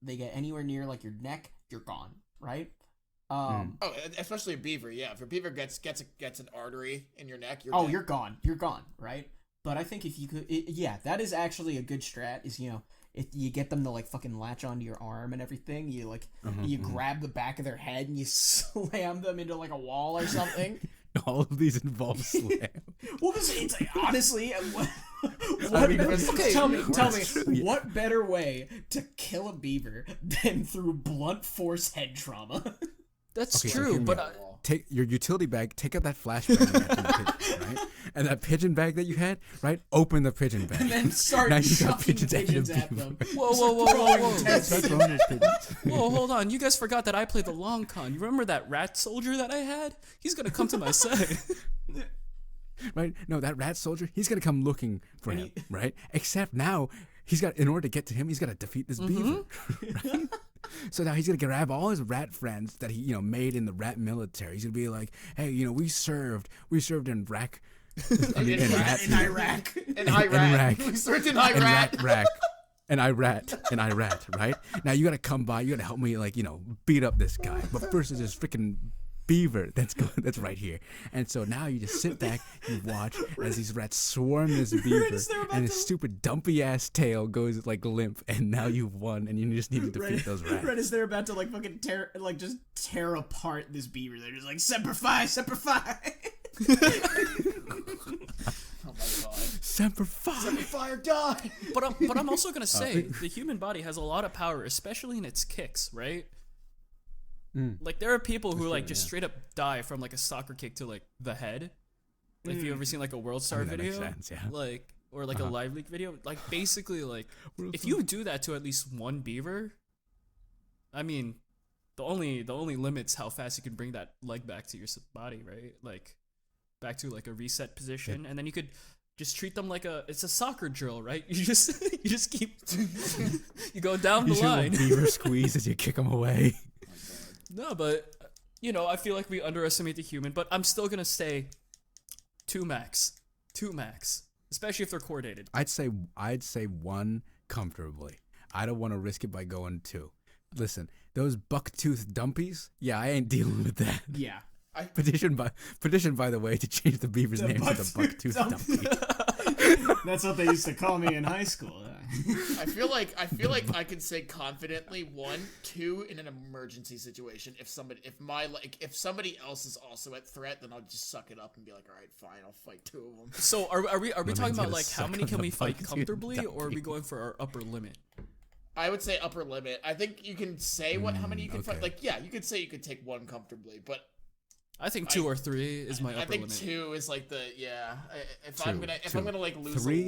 they get anywhere near like your neck, you're gone, right? Oh, especially a beaver. Yeah, if a beaver gets an artery in your neck, you're Oh, dead. you're gone, right? But I think if you could, yeah, that is actually a good strat. Is you know, if you get them to like fucking latch onto your arm and everything, you like you grab the back of their head and you slam them into like a wall or something. All of these involve slam. Well, it's like, honestly, what, okay, tell me, true, yeah. what better way to kill a beaver than through blunt force head trauma? That's Okay, so true, hear me but out. Take your utility bag, take out that flashbang you had from the pigeon, right? And that pigeon bag that you had, right? Open the pigeon bag. And then start Now you got chucking pigeons pigeons at the at beaver. them. whoa. Test Start throwing those pigeons. Whoa, hold on. You guys forgot that I played the long con. You remember that rat soldier that I had? He's gonna come to my side. Right? No, that rat soldier, he's gonna come looking for him, right? Except now, in order to get to him, he's gotta defeat this beaver, right? So now he's gonna grab all his rat friends that he, made in the rat military. He's gonna be like, hey, we served in Iraq. I mean, In Iraq. in Iraq. Iraq. We served in and Iraq. Iraq, right? Now you gotta come by, you gotta help me, beat up this guy. But first, there's this freaking beaver that's right here. And so now you just sit back, you watch as these rats swarm this beaver, and his stupid dumpy ass tail goes like limp, and now you've won, and you just need to defeat those rats. Right as they're about to like fucking tear apart this beaver, they're just like Semper Fi, Semper Fi. Oh my god. Semper Fi. Semper Fi or die. But I'm also gonna say the human body has a lot of power, especially in its kicks, right? Like there are people who like just straight up die from like a soccer kick to like the head. Like if you ever seen like a World Star that video, makes sense, yeah. like or like a live leak video, like basically like if you do that to at least one beaver, I mean, the only limits how fast you can bring that leg back to your body, right? Like back to like a reset position, and then you could just treat them like it's a soccer drill, right? You just keep you go down You the shoot a line. beaver squeeze as you kick him away. No, but I feel like we underestimate the human, but I'm still gonna say 2 max, especially if they're coordinated. I'd say 1 comfortably. I don't want to risk it by going 2. Listen, those buck-toothed dumpies, yeah, I ain't dealing with that. Yeah. Petition by the way to change the beaver's name to the buck-toothed dumpy. That's what they used to call me in high school. I feel like I can say confidently 1, 2 in an emergency situation. If somebody else is also at threat, then I'll just suck it up and be like, all right, fine, I'll fight 2 of them. So are we When talking I about get like a how suck many on can the we fight butt, comfortably, dude, or are we that- going for our upper limit? I would say upper limit. I think you can say how many you can fight. okay. Like, yeah, you could say you could take 1 comfortably, but I think 2 or 3 is my upper I think limit. 2 is like the If 2, I'm gonna like lose 3 a limb,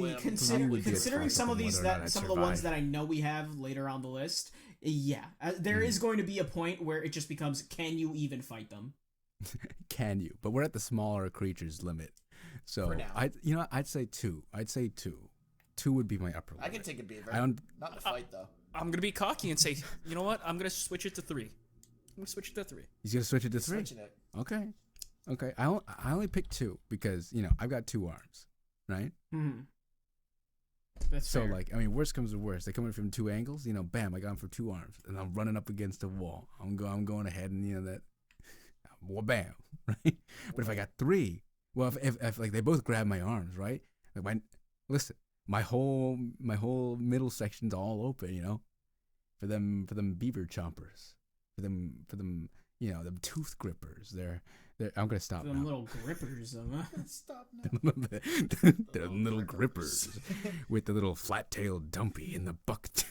would be a Considering some of toss-up on these whether or not I'd some of the ones survive. that I know we have later on the list, yeah, there is going to be a point where it just becomes, can you even fight them? Can you? But we're at the smaller creatures limit. So For now. I'd say 2. I'd say 2. 2 would be my upper limit. I can take a beaver. I don't. Not in a fight though. I'm gonna be cocky and say, you know what? I'm gonna switch it to 3. I'm gonna switch it to 3. He's gonna switch it to 3. Switching it. Okay. Okay. I only picked 2 because I've got 2 arms, right? Hmm. That's So fair. like worst comes to worst, they come in from 2 angles. Bam, I got him for 2 arms, and I'm running up against a wall. I'm going ahead and that, well, bam, right? But if I got 3, well, if like they both grab my arms, right? Like my whole middle section's all open, for them beaver chompers, for them them tooth grippers. I'm gonna stop them now. little grippers, Stop now. They're little grippers with the little flat-tailed dumpy in the bucket.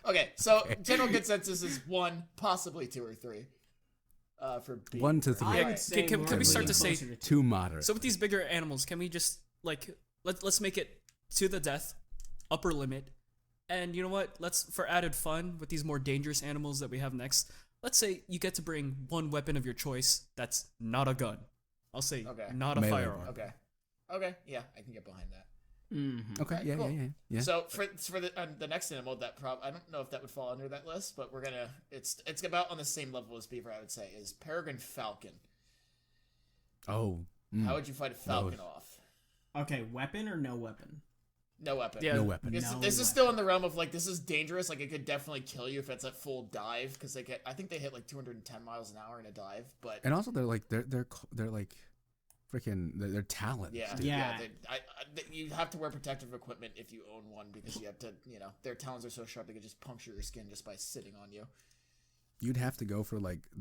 Okay, so general consensus is 1, possibly 2 or 3. For beaver. 1 to 3. I Yeah, would say can we're we start leaning to say- closer to 2 moderate. So with these bigger animals, can we just like let's make it to the death, upper limit, and you know what? Let's, for added fun with these more dangerous animals that we have next, let's say you get to bring 1 weapon of your choice that's not a gun. I'll say Okay. not a Melee firearm. Okay. Okay. Yeah, I can get behind that. Mhm. Okay, Okay, yeah, cool. yeah. So for the next animal, I don't know if that would fall under that list, but it's about on the same level as beaver. I would say is peregrine falcon. Oh. How would you fight a falcon off? Okay, weapon or no weapon? No weapon. Yeah. No weapon. This, No this is weapon. still in the realm of like this is dangerous. Like it could definitely kill you if it's at full dive because I think they hit like 210 miles an hour in a dive. But And also they're like freaking they're talons. yeah, dude. Yeah. you have to wear protective equipment if you own one because you have to their talons are so sharp they could just puncture your skin just by sitting on you. You'd have to go for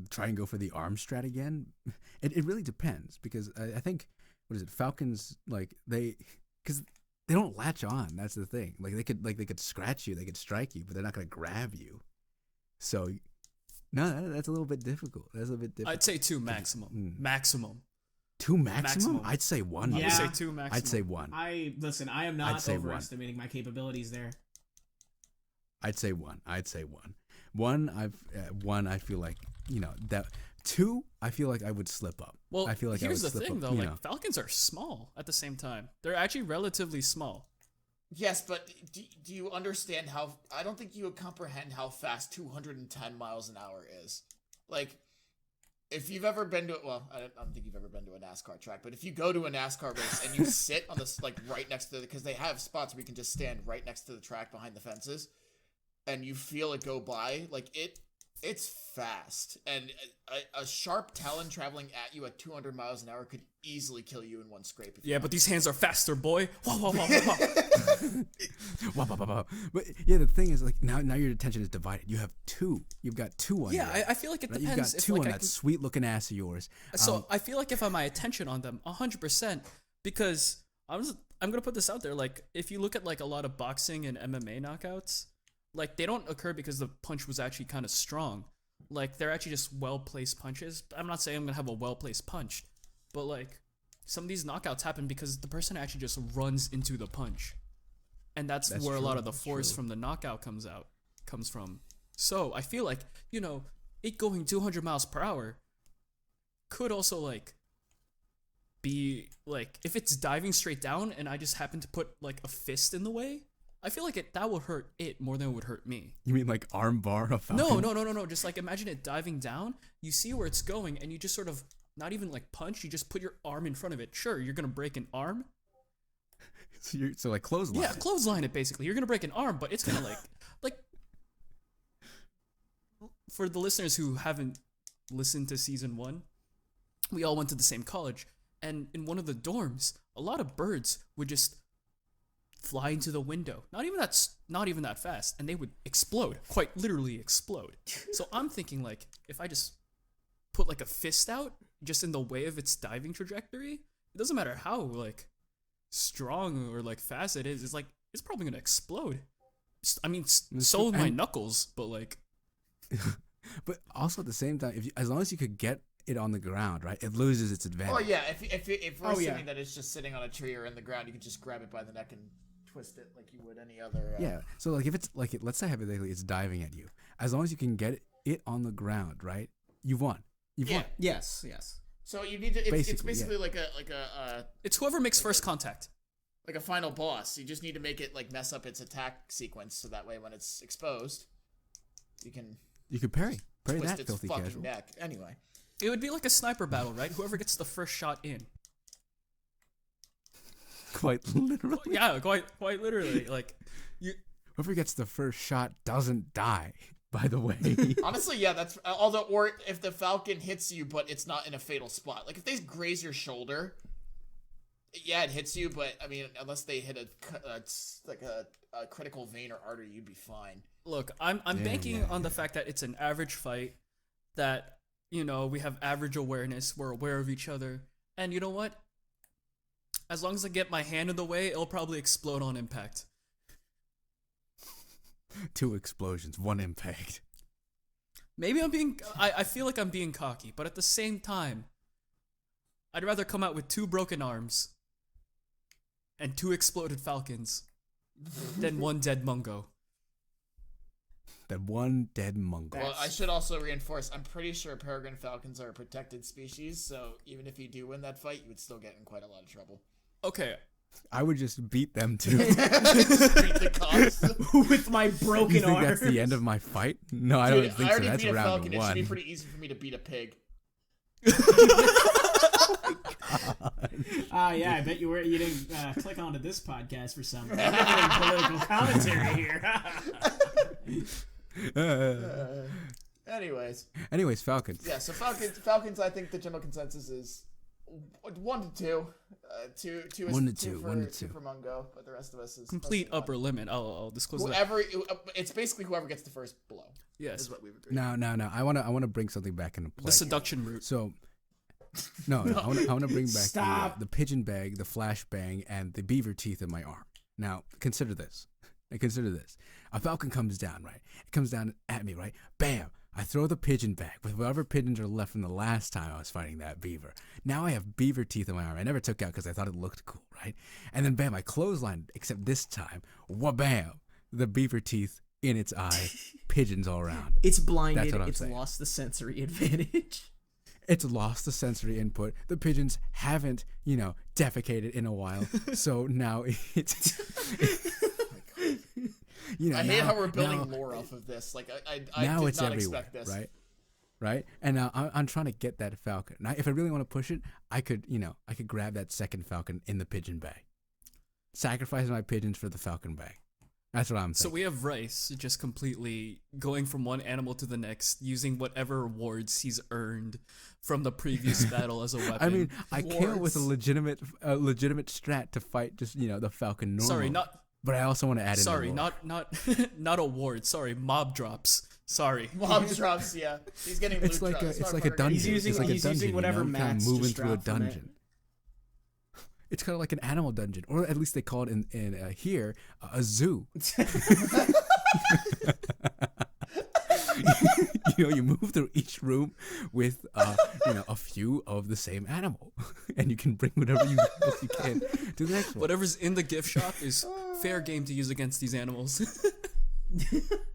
try and go for the arm strat again. It really depends because I think what is it? Falcons because they don't latch on. That's the thing. Like they could scratch you, they could strike you, but they're not gonna grab you. So no, that's a little bit difficult. That's a bit difficult. I'd say 2 maximum. Maximum. 2 maximum? maximum. I'd say 1. Yeah. I would say 2 maximum. I'd say 1. I am I'd not say 1. overestimating my capabilities there. I'd say 1. I'd say 1. 1 I feel like that. 2 I feel like I would slip up. Well, I feel like here's I would the slip thing up, though, you like know. falcons are small at the same time. They're actually relatively small. Yes, but do you understand how? I don't think you would comprehend how fast 210 miles an hour is. Like, if you've ever been to I don't think you've ever been to a NASCAR track, but if you go to a NASCAR race and you sit on this right next to because they have spots where you can just stand right next to the track behind the fences, and you feel it go by, it's fast, and a sharp talon traveling at you at 200 miles an hour could easily kill you in one scrape. Yeah, but these hands are faster, boy. Wah, wah, wah, wah, wah. Wah, bah, bah, bah. But yeah, the thing is now your attention is divided. You have 2. You've got 2 on Yeah, you. I feel like it Right? depends. You've got 2 if, on I that can- sweet looking ass of yours. So I feel like if I have my attention on them, 100%, because I'm gonna put this out there. Like, if you look at a lot of boxing and MMA knockouts, they don't occur because the punch was actually kind of strong. They're actually just well placed punches. I'm not saying I'm gonna have a well placed punch, but some of these knockouts happen because the person actually just runs into the punch, and that's where a lot true, of the that's force true. from the knockout comes from. So I feel like it going 200 miles per hour could also be if it's diving straight down and I just happen to put a fist in the way, I feel like that would hurt it more than it would hurt me. You mean arm bar a falcon? No. Just imagine it diving down. You see where it's going, and you just sort of not even punch. You just put your arm in front of it. Sure, you're gonna break an arm. So clothesline. Yeah, clothesline it basically. You're gonna break an arm, but it's gonna like. For the listeners who haven't listened to season 1, we all went to the same college, and in one of the dorms, a lot of birds would just fly into the window. Not even that fast, and they would explode, quite literally explode. So I'm thinking like, if I just put like a fist out just in the way of its diving trajectory, it doesn't matter how like strong or like fast it is. It's probably gonna explode. I mean, so would my knuckles, but like. But also at the same time, as long as you could get it on the ground, right, it loses its advantage. Well, yeah. If we're assuming that it's just sitting on a tree or in the ground, you can just grab it by the neck and twist it like you would any other. Yeah. So like if it's like let's say hypothetically it's diving at you, as long as you can get it on the ground, right, you've won. You've won. Yes. So you need to. It's basically like a. It's whoever makes first contact. Like a final boss. You just need to make it like mess up its attack sequence, so that way when it's exposed, you could parry twist that its filthy fucking casual. neck. Anyway. It would be like a sniper battle, right? Whoever gets the first shot in. Quite literally. Yeah, quite literally. Like, whoever gets the first shot doesn't die. By the way. Honestly, yeah, that's or if the falcon hits you, but it's not in a fatal spot. Like if they graze your shoulder, yeah, it hits you, but I mean, unless they hit a critical vein or artery, you'd be fine. Look, I'm banking on the fact that it's an average fight, that, you know, we have average awareness, we're aware of each other, and you know what? As long as I get my hand in the way, it'll probably explode on impact. 2 explosions, 1 impact. Maybe I feel like I'm being cocky, but at the same time, I'd rather come out with 2 broken arms and 2 exploded falcons than 1 dead Mungo. Than 1 dead Mungo. Well, I should also reinforce, I'm pretty sure peregrine falcons are a protected species, so even if you do win that fight, you would still get in quite a lot of trouble. Okay. I would just beat them too. Beat the cops. With my broken You think arms. that's the end of my fight? No, I don't think so. That's beat a round falcon. 1. It should be pretty easy for me to beat a pig. Yeah, I bet you didn't click onto this podcast for some political commentary here. Anyways, Falcons. Yeah, so Falcons. I think the general consensus is 1 to 2. 2 is 1 to 2 2, for, 2 for Mungo, but the rest of us is Complete upper limit. I'll disclose that. whoever. It's basically whoever gets the first blow. Yes. Is what we've agreed. No. I wanna bring something back into play. The seduction route. So, no. I wanna bring back the pigeon bag, the flashbang, and the beaver teeth in my arm. Now, consider this. A falcon comes down, right? It comes down at me, right? Bam! I throw the pigeon bag with whatever pigeons are left from the last time I was fighting that beaver. Now I have beaver teeth in my arm. I never took out because I thought it looked cool, right? And then bam, I clothesline, except this time, wha-bam! The beaver teeth in its eye, pigeons all around. It's blinded. That's what I'm It's saying. lost the sensory advantage. It's lost the sensory input. The pigeons haven't, defecated in a while. So now it's... I hate how we're building lore off of this. Like I now did it's not everywhere, expect this. right? And now I'm trying to get that falcon. Now, if I really want to push it, I could grab that second falcon in the pigeon bag. Sacrifice my pigeons for the falcon bag. That's what I'm So thinking. we have Rice just completely going from one animal to the next, using whatever rewards he's earned from the previous battle as a weapon. I mean, I came up with a legitimate strat to fight just the falcon normally. Sorry, not. But I also want to add in. Sorry, the lore. not awards. Sorry, mob drops. Sorry. Mob drops, yeah. He's getting loot It's like drops. it's like a dungeon. He's it's like a using dungeon. whatever kind of mats moving just through a dropped from it. dungeon. It's kind of like an animal dungeon, or at least they call it in here a zoo. You move through each room with a few of the same animal, and you can bring whatever you can to the next one. Whatever's in the gift shop is fair game to use against these animals.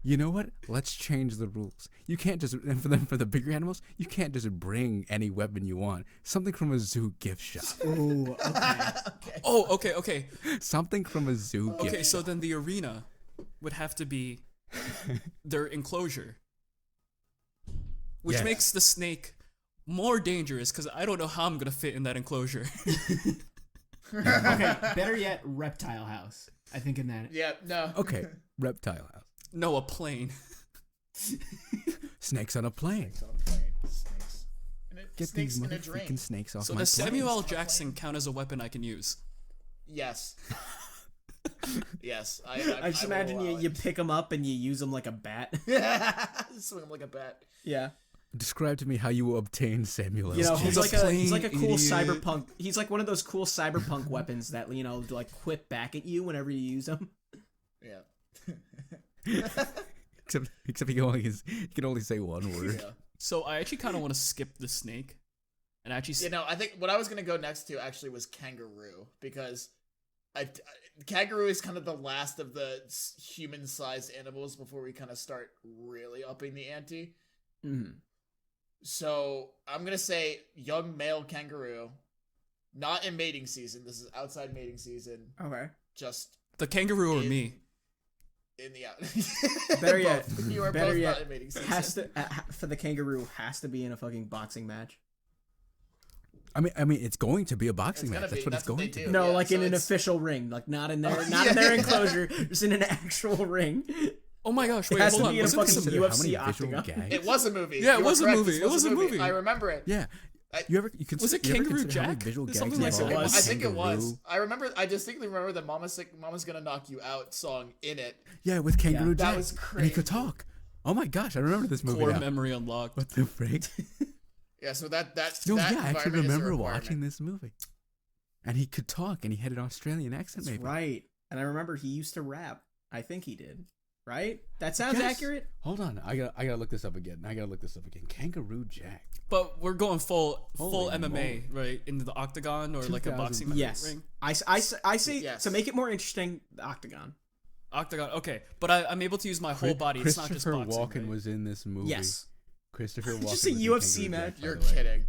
You know what? Let's change the rules. You can't just, and for the bigger animals, you can't just bring any weapon you want. Something from a zoo gift shop. Ooh, okay. Oh, okay. Something from a zoo gift Okay, so shop. then the arena would have to be their enclosure. Which Yes. makes the snake more dangerous, because I don't know how I'm going to fit in that enclosure. Okay, better yet, reptile house. I think in that. Yeah, no. Okay, reptile house. No, a plane. Snakes on a plane. Snakes on a plane. Snakes. Get Snakes these in a drain. motherfucking snakes off So my does plane. Samuel L. Jackson count as a weapon I can use? Yes. Yes, I just imagine you pick them up and you use them like a bat. Swing him like a bat. Yeah. Describe to me how you will obtain Samuel L. You know, Jackson. he's like a cool idiot. cyberpunk. He's like one of those cool cyberpunk weapons that like whip back at you whenever you use them. Yeah. Except he can only say one word. Yeah. So I actually kind of want to skip the snake, and actually. I think what I was gonna go next to actually was kangaroo, because kangaroo is kind of the last of the human-sized animals before we kind of start really upping the ante. Mm-hmm. So I'm gonna say young male kangaroo, not in mating season. This is outside mating season. Okay. Just the kangaroo or me? In the out. Better yet, You are both not in mating season. has to for the kangaroo has to be in a fucking boxing match. I mean, it's going to be a boxing It's gonna match. That's be- what that's it's what going they to do. be. No, Yeah, like so in an it's- official ring, like not in their Yeah. in their enclosure, just in an actual ring. Oh my gosh! It Wait, has hold to on. be in a Wasn't this fucking Consider how UFC many visual octagon. gags- It was a movie. Yeah, it You were was a correct. movie. This It was a movie. I remember it. Yeah. You can Was it you ever Kangaroo consider how many Jack? visual It's gags something like involved that. with I think it was. kangaroo? I remember. I distinctly remember the Mama's Gonna Knock You Out" song in it. Yeah, with Kangaroo Yeah, that Jack. was And he could crazy. talk. Oh my gosh, I remember this movie core now. memory unlocked? What the frick? Yeah, so that No, that yeah, I actually environment is a remember requirement. watching this movie. And he could talk, and he had an Australian accent, That's maybe. right. And I remember he used to rap. I think he did. Right? That sounds Yes. accurate. Hold on, I gotta look this up again. Kangaroo Jack. But we're going full Holy MMA, moly. right? Into the octagon or like a 2000 boxing Yes. ring? I say Yes. to make it more interesting, the octagon. Octagon. Okay, but I'm able to use my whole body. It's not just Christopher boxing. Walken right? was in this movie. Yes. Christopher Walken. Just a was in UFC Kangaroo match? Jack, by You're the way. kidding.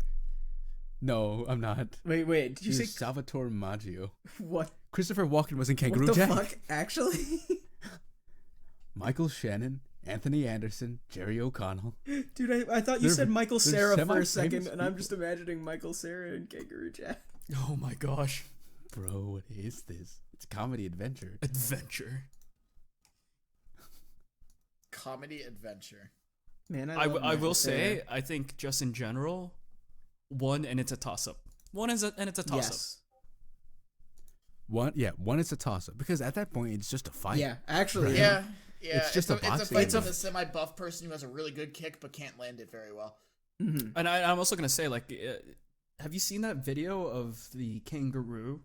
No, I'm not. Wait. Did He you say was Salvatore Maggio. what? Christopher Walken was in Kangaroo What the Jack. fuck? Actually, Michael Shannon, Anthony Anderson, Jerry O'Connell. dude, I thought you They're- said Michael they're Cera for a semi-famous second, and I'm people. just imagining Michael Cera and Kangaroo Jack. Oh my gosh! Bro, what is this? It's a comedy adventure. Adventure. Comedy adventure. Man, I love will Michael say, Cera. I think just in general, one and it's a toss up. And it's a toss up. Yes. One is a toss up because at that point it's just a fight. Yeah, actually. Yeah, yeah. It's just a it's a boxing fight match. with a semi-buff person who has a really good kick but can't land it very well. Mhm. And I'm also gonna say, like, have you seen that video of the kangaroo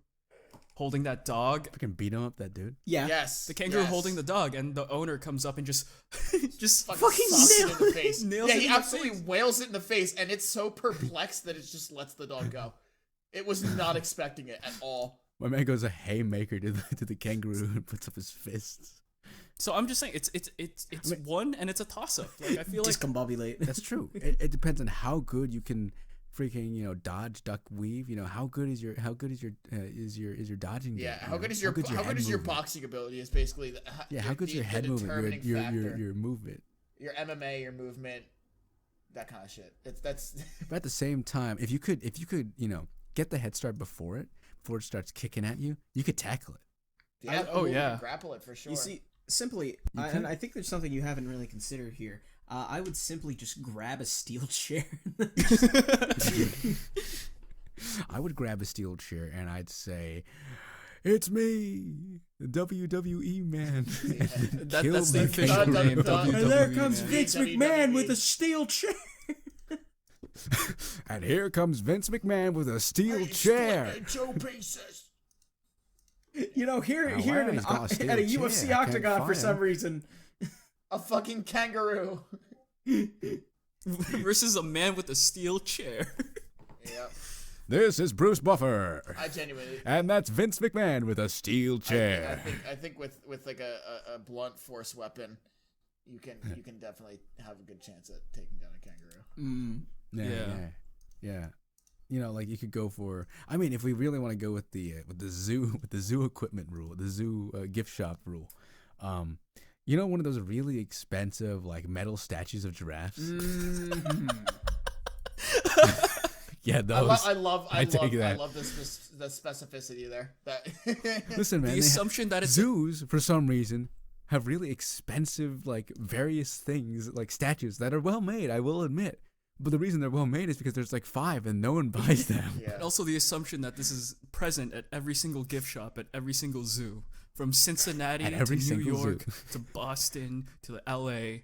holding that dog? Freaking beat him up, that dude. Yeah. Yes. The kangaroo yes. holding the dog, and the owner comes up and just Fucking socks it in the face. nails Yeah, it he in the absolutely face. wails it in the face, and it's so perplexed that it just lets the dog go. It was not expecting it at all. My man goes a haymaker to the kangaroo and puts up his fists. So I'm just saying, it's one and it's a toss up. Like I feel like Discombobulate. That's true. It depends on how good you can freaking dodge, duck, weave. How good is your dodging game? Yeah, how good is How your good's how head good is your movement? boxing ability is basically Yeah, how good's your the head movement, determining your factor. movement. Your MMA, your movement, that kind of shit. That's But at the same time, if you could get the head start before it starts kicking at you, you could tackle it. yeah. oh, you yeah. can grapple it for sure. You see, simply, and I think there's something you haven't really considered here. I would simply just grab a steel chair. I would grab a steel chair and I'd say, "It's me, the WWE man." And then kill that's the official Dun, dun, name. dun. WWE, And there man. comes Vince WWE. McMahon with a steel chair. And here comes Vince McMahon with a steel chair. Joe Basis. You know, here Oh, here wow, at, he's got a steel at a chair. UFC I can't octagon for fight some him. reason. A fucking kangaroo. versus a man with a steel chair. Yeah, This is Bruce Buffer. I genuinely. And that's Vince McMahon with a steel chair. I think with like a blunt force weapon, you can definitely have a good chance at taking down a kangaroo. Yeah. Like you could go for. I mean, if we really want to go with the zoo equipment rule, the zoo gift shop rule, one of those really expensive like metal statues of giraffes. Yeah, those. I love that. the specificity there. That Listen, man. The assumption that it's zoos for some reason have really expensive like various things like statues that are well made. I will admit. But the reason they're well made is because there's like 5 and no one buys them. yeah. and also the assumption that this is present at every single gift shop at every single zoo from Cincinnati At to every New single York zoo. to Boston to the LA,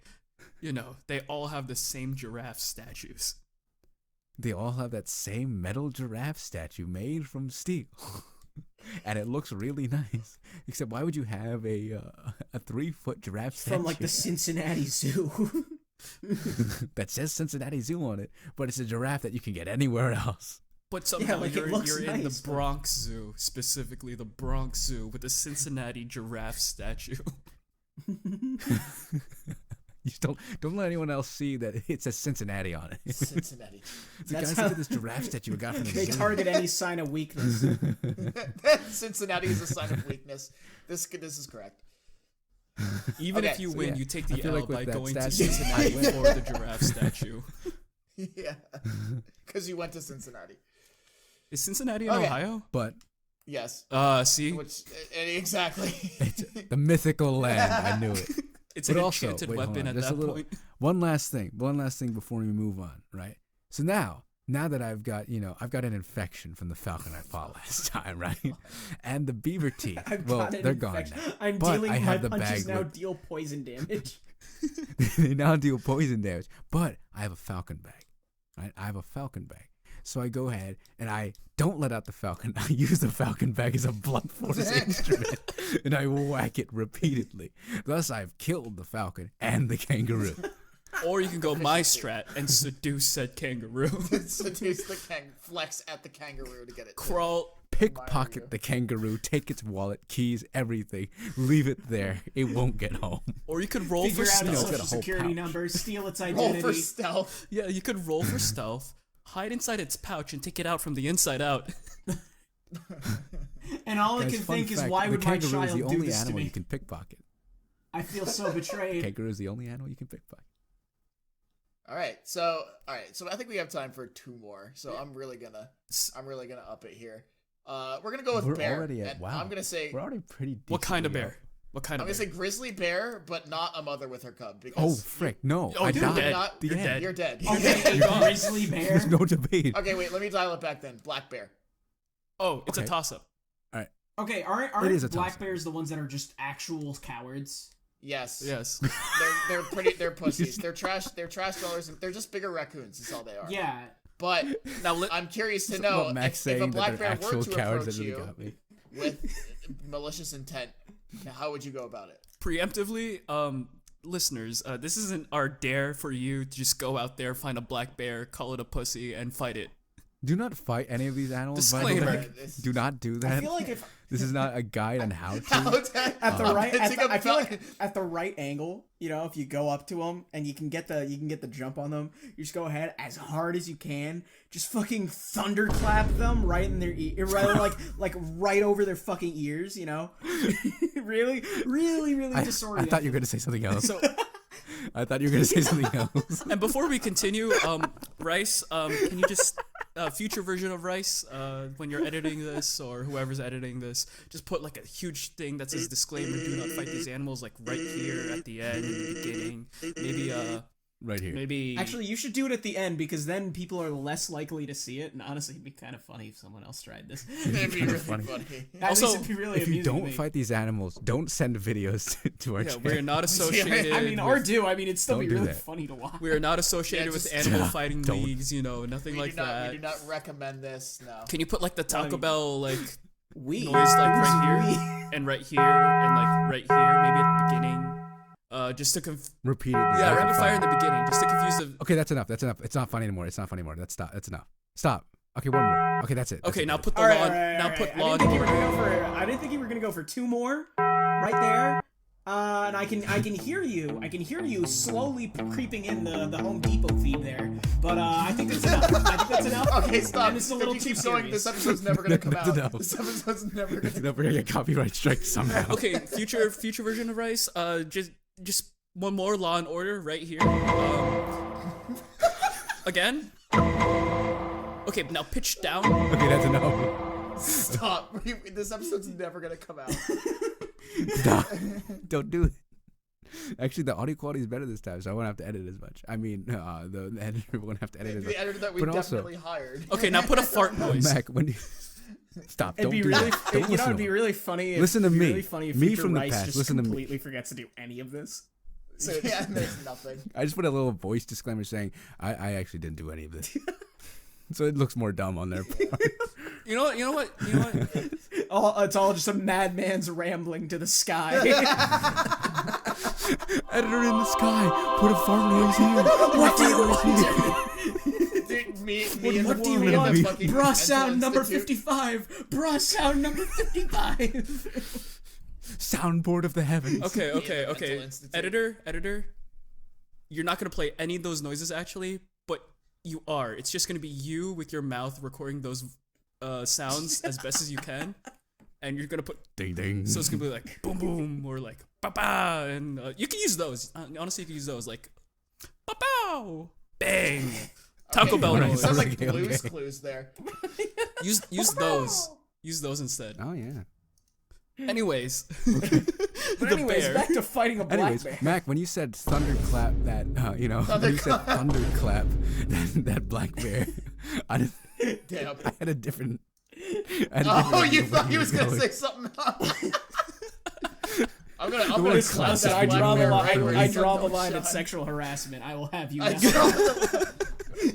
they all have the same giraffe statues. They all have that same metal giraffe statue made from steel. And it looks really nice. Except why would you have a 3-foot giraffe statue? From like the Cincinnati Zoo. that says Cincinnati Zoo on it, but it's a giraffe that you can get anywhere else. But somehow like, it you're looks in the nice, but- Bronx Zoo, specifically the Bronx Zoo with the Cincinnati giraffe statue. You don't let anyone else see that it says Cincinnati on it. Cincinnati. So That's guys, how- look at this giraffe statue we got from the They zoo. target any sign of weakness. Cincinnati is a sign of weakness. This is correct. Even Okay, if you so win, yeah, you take I the feel L like with by that going to statue- Cincinnati for the giraffe statue. Yeah, because you went to Cincinnati. Is Cincinnati in Okay. Ohio? But Yes. See? Which exactly. it's the mythical land. I knew it. It's But an also, enchanted wait, hold weapon on, at just a that little- point. One last thing before we move on, right? So now that I've got an infection from the falcon I fought last time, right? And the beaver teeth, I've well, got an they're gone infection. now. I'm But dealing. I My have the punches bag now with- deal poison damage. They now deal poison damage, but I have a falcon bag, right? I have a falcon bag. So I go ahead and I don't let out the falcon. I use the falcon bag as a blunt force instrument, and I whack it repeatedly. Thus, I've killed the falcon and the kangaroo. Or you can go my strat and seduce said kangaroo. Seduce the flex at the kangaroo to get it. Crawl. Pickpocket the kangaroo, take its wallet, keys, everything, leave it there. It won't get home. Or you could roll Figure for out its stealth. got a social whole security pouch. number, steal its Roll identity. for stealth. Yeah, you could roll for stealth, hide inside its pouch, and take it out from the inside out. And all I Guys, can fun think is, fact, why the would my kangaroo is child the do only this to animal me? you can pickpocket. I feel so betrayed. Kangaroo is the only animal you can pickpocket. All right. So I think we have time for 2 more. So I'm really gonna up it here. We're gonna go with We're bear. already at and wow. I'm gonna say We're already pretty. What kind of decently bear? What kind I'm of gonna bear? say grizzly bear, but not a mother with her cub. Oh Because frick! No, Oh, I dude, died. dead. Not, The You're end. dead. You're dead. Okay, a grizzly bear. There's no debate. Okay, wait. Let me dial it back then. Black bear. Oh, it's a Okay. toss-up. Okay, It aren't is a black toss-up. bears the ones that are just actual cowards? Yes. Yes. They're pussies. They're trash dollars, and they're just bigger raccoons. That's all they are. Yeah. But Now, I'm curious to What know Max if saying a that black they're bear were actual to cowards approach that really you got me. with malicious intent, how would you go about it? preemptively, listeners, this isn't our dare for you to just go out there, find a black bear, call it a pussy, and fight it. Do not fight any of these animals. by the way. Disclaimer. Do not do that. I feel like if This is not a guide on how How to. to- at the I'm right, pitching a I feel fel- like at the right angle, if you go up to them and you can get the jump on them, you just go ahead as hard as you can, just fucking thunderclap them right in their ear, like right over their fucking ears, really disorient. I thought you were gonna say something else. So, I thought you were gonna say something else. and before we continue, Rice, can you just future version of Rice, when you're editing this or whoever's editing this, just put like a huge thing that says disclaimer: do not fight these animals, like right here at the end, in the beginning. Right here. Maybe. Actually, you should do it at the end because then people are less likely to see it, and honestly, it'd be kind of funny if someone else tried this. It'd be really funny. funny. At Also, least it'd be really If you amusing to don't me. fight these animals, don't send videos to our yeah, channel. we're not associated. I mean, or with, do. I mean, it'd still Don't be do really that. funny to watch. we are not associated Yeah, with just- animal Yeah, fighting don't. leagues. Nothing like that. We do not recommend this. No. Can you put like the Taco mean- Bell like We noise like right here and right here and like right here, maybe at the beginning, just to Repeatedly. yeah, rapid rapid fire in the beginning, just to confuse the. Okay, that's enough. That's enough. It's not funny anymore. It's not funny anymore. That's enough. Stop. Okay, one more. Okay, that's it. That's Okay, it. now put the All right, lawn. all right, Now all put right. lawn. I didn't think you were gonna go for 2 more, right there. And I can hear you. I can hear you slowly creeping in the Home Depot feed there. But I think that's enough. Okay, stop. And it's a little if you too keep going, serious. this episode's never gonna come That's out. enough. This episode's never gonna. We're gonna get copyright strike somehow. Okay, future version of Rice. Just one more Law and Order right here. Again. Okay, now pitch down. Okay, that's enough. Stop. This episode's never gonna come out. Stop. Don't do it. Actually, the audio quality is better this time, so I won't have to edit as much. I mean, the editor won't have to edit as much. The editor that we But also- definitely hired. Okay, now put a fart noise. Mac, when you Stop. It'd Don't be do really, that. Don't you know, listen it'd to be him. really funny. Listen to me. Really funny if Me Future from the Rice past. just Listen to me. completely forgets to do any of this. So yeah, there's nothing. I just put a little voice disclaimer saying I actually didn't do any of this. So it looks more dumb on their part. You know what? It's all just a madman's rambling to the sky. Editor in the sky, put a fart noise here. What do you want? Dude, me What do you and want? the fucking Bra mental sound number institute. 55. Bra sound number 55. Soundboard of the heavens. Okay. Mental Institute. Editor. You're not gonna play any of those noises actually, but you are. It's just gonna be you with your mouth recording those sounds as best as you can, and you're gonna put. Ding ding. So it's gonna be like boom boom or like ba ba, and you can use those. Honestly, you can use those like ba pow, bang, Taco Bell You noise. sound like Okay, Blue's okay. Clues there. Use those. Use those instead. Oh yeah. Anyways, But anyways, back to fighting a black Anyways, bear. Mac, when you said thunderclap that, when you said thunderclap that black bear, I Damn. had a different. Oh, you thought he was gonna say something else. I'm gonna word slap classic. that I black draw the bear line. right where I he draw said the don't line at shine. sexual harassment. I will have you. I know. draw the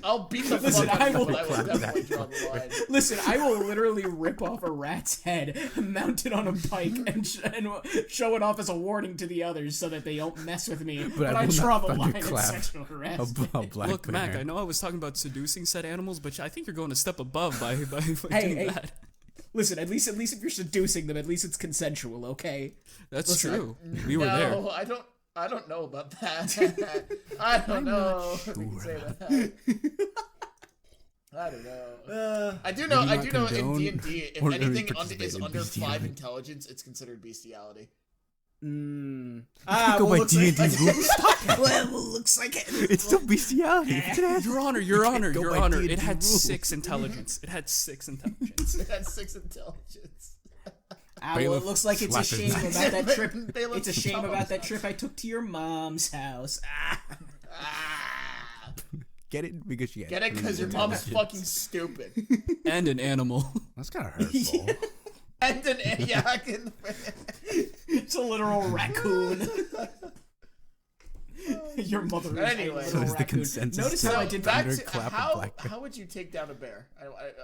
I'll beat the Listen, fuck out I of you, will but I will clap definitely that. draw the line. Listen, I will literally rip off a rat's head, mount it on a pike, and show it off as a warning to the others so that they don't mess with me. But I will draw not the line at thunderclap sexual harassment. a black look, bear. Mac. I know I was talking about seducing said animals, but I think you're going a step above by Hey, doing that. Listen, at least if you're seducing them, at least it's consensual, okay? That's Listen, true. We were there. No, I don't know about that. I don't know. If we can say that. I don't know. I do know. do I not do know in condone D&D, if or anything participate is in under 5 bestiality. intelligence, it's considered bestiality. Go by D&D rules. Well, looks like it. It's still bestiality. If it's an ass- Your Honor, Your Honor, go Your by Honor. D&D It had rules. 6 intelligence. It had 6 intelligence. It has 6 intelligence. Well, Bailiff it looks like it's a slap shame his about that trip. Bailiff It's a shame Thomas. about that trip I took to your mom's house. Get it because you Get it? Because your mom is fucking stupid. And an animal. That's kind of hurtful. And an yeah, It's a literal raccoon. Your mother is Anyway. a So So literal is the raccoon. consensus Notice to how I So did back to thunderclap a how black bear? how would you take down a bear?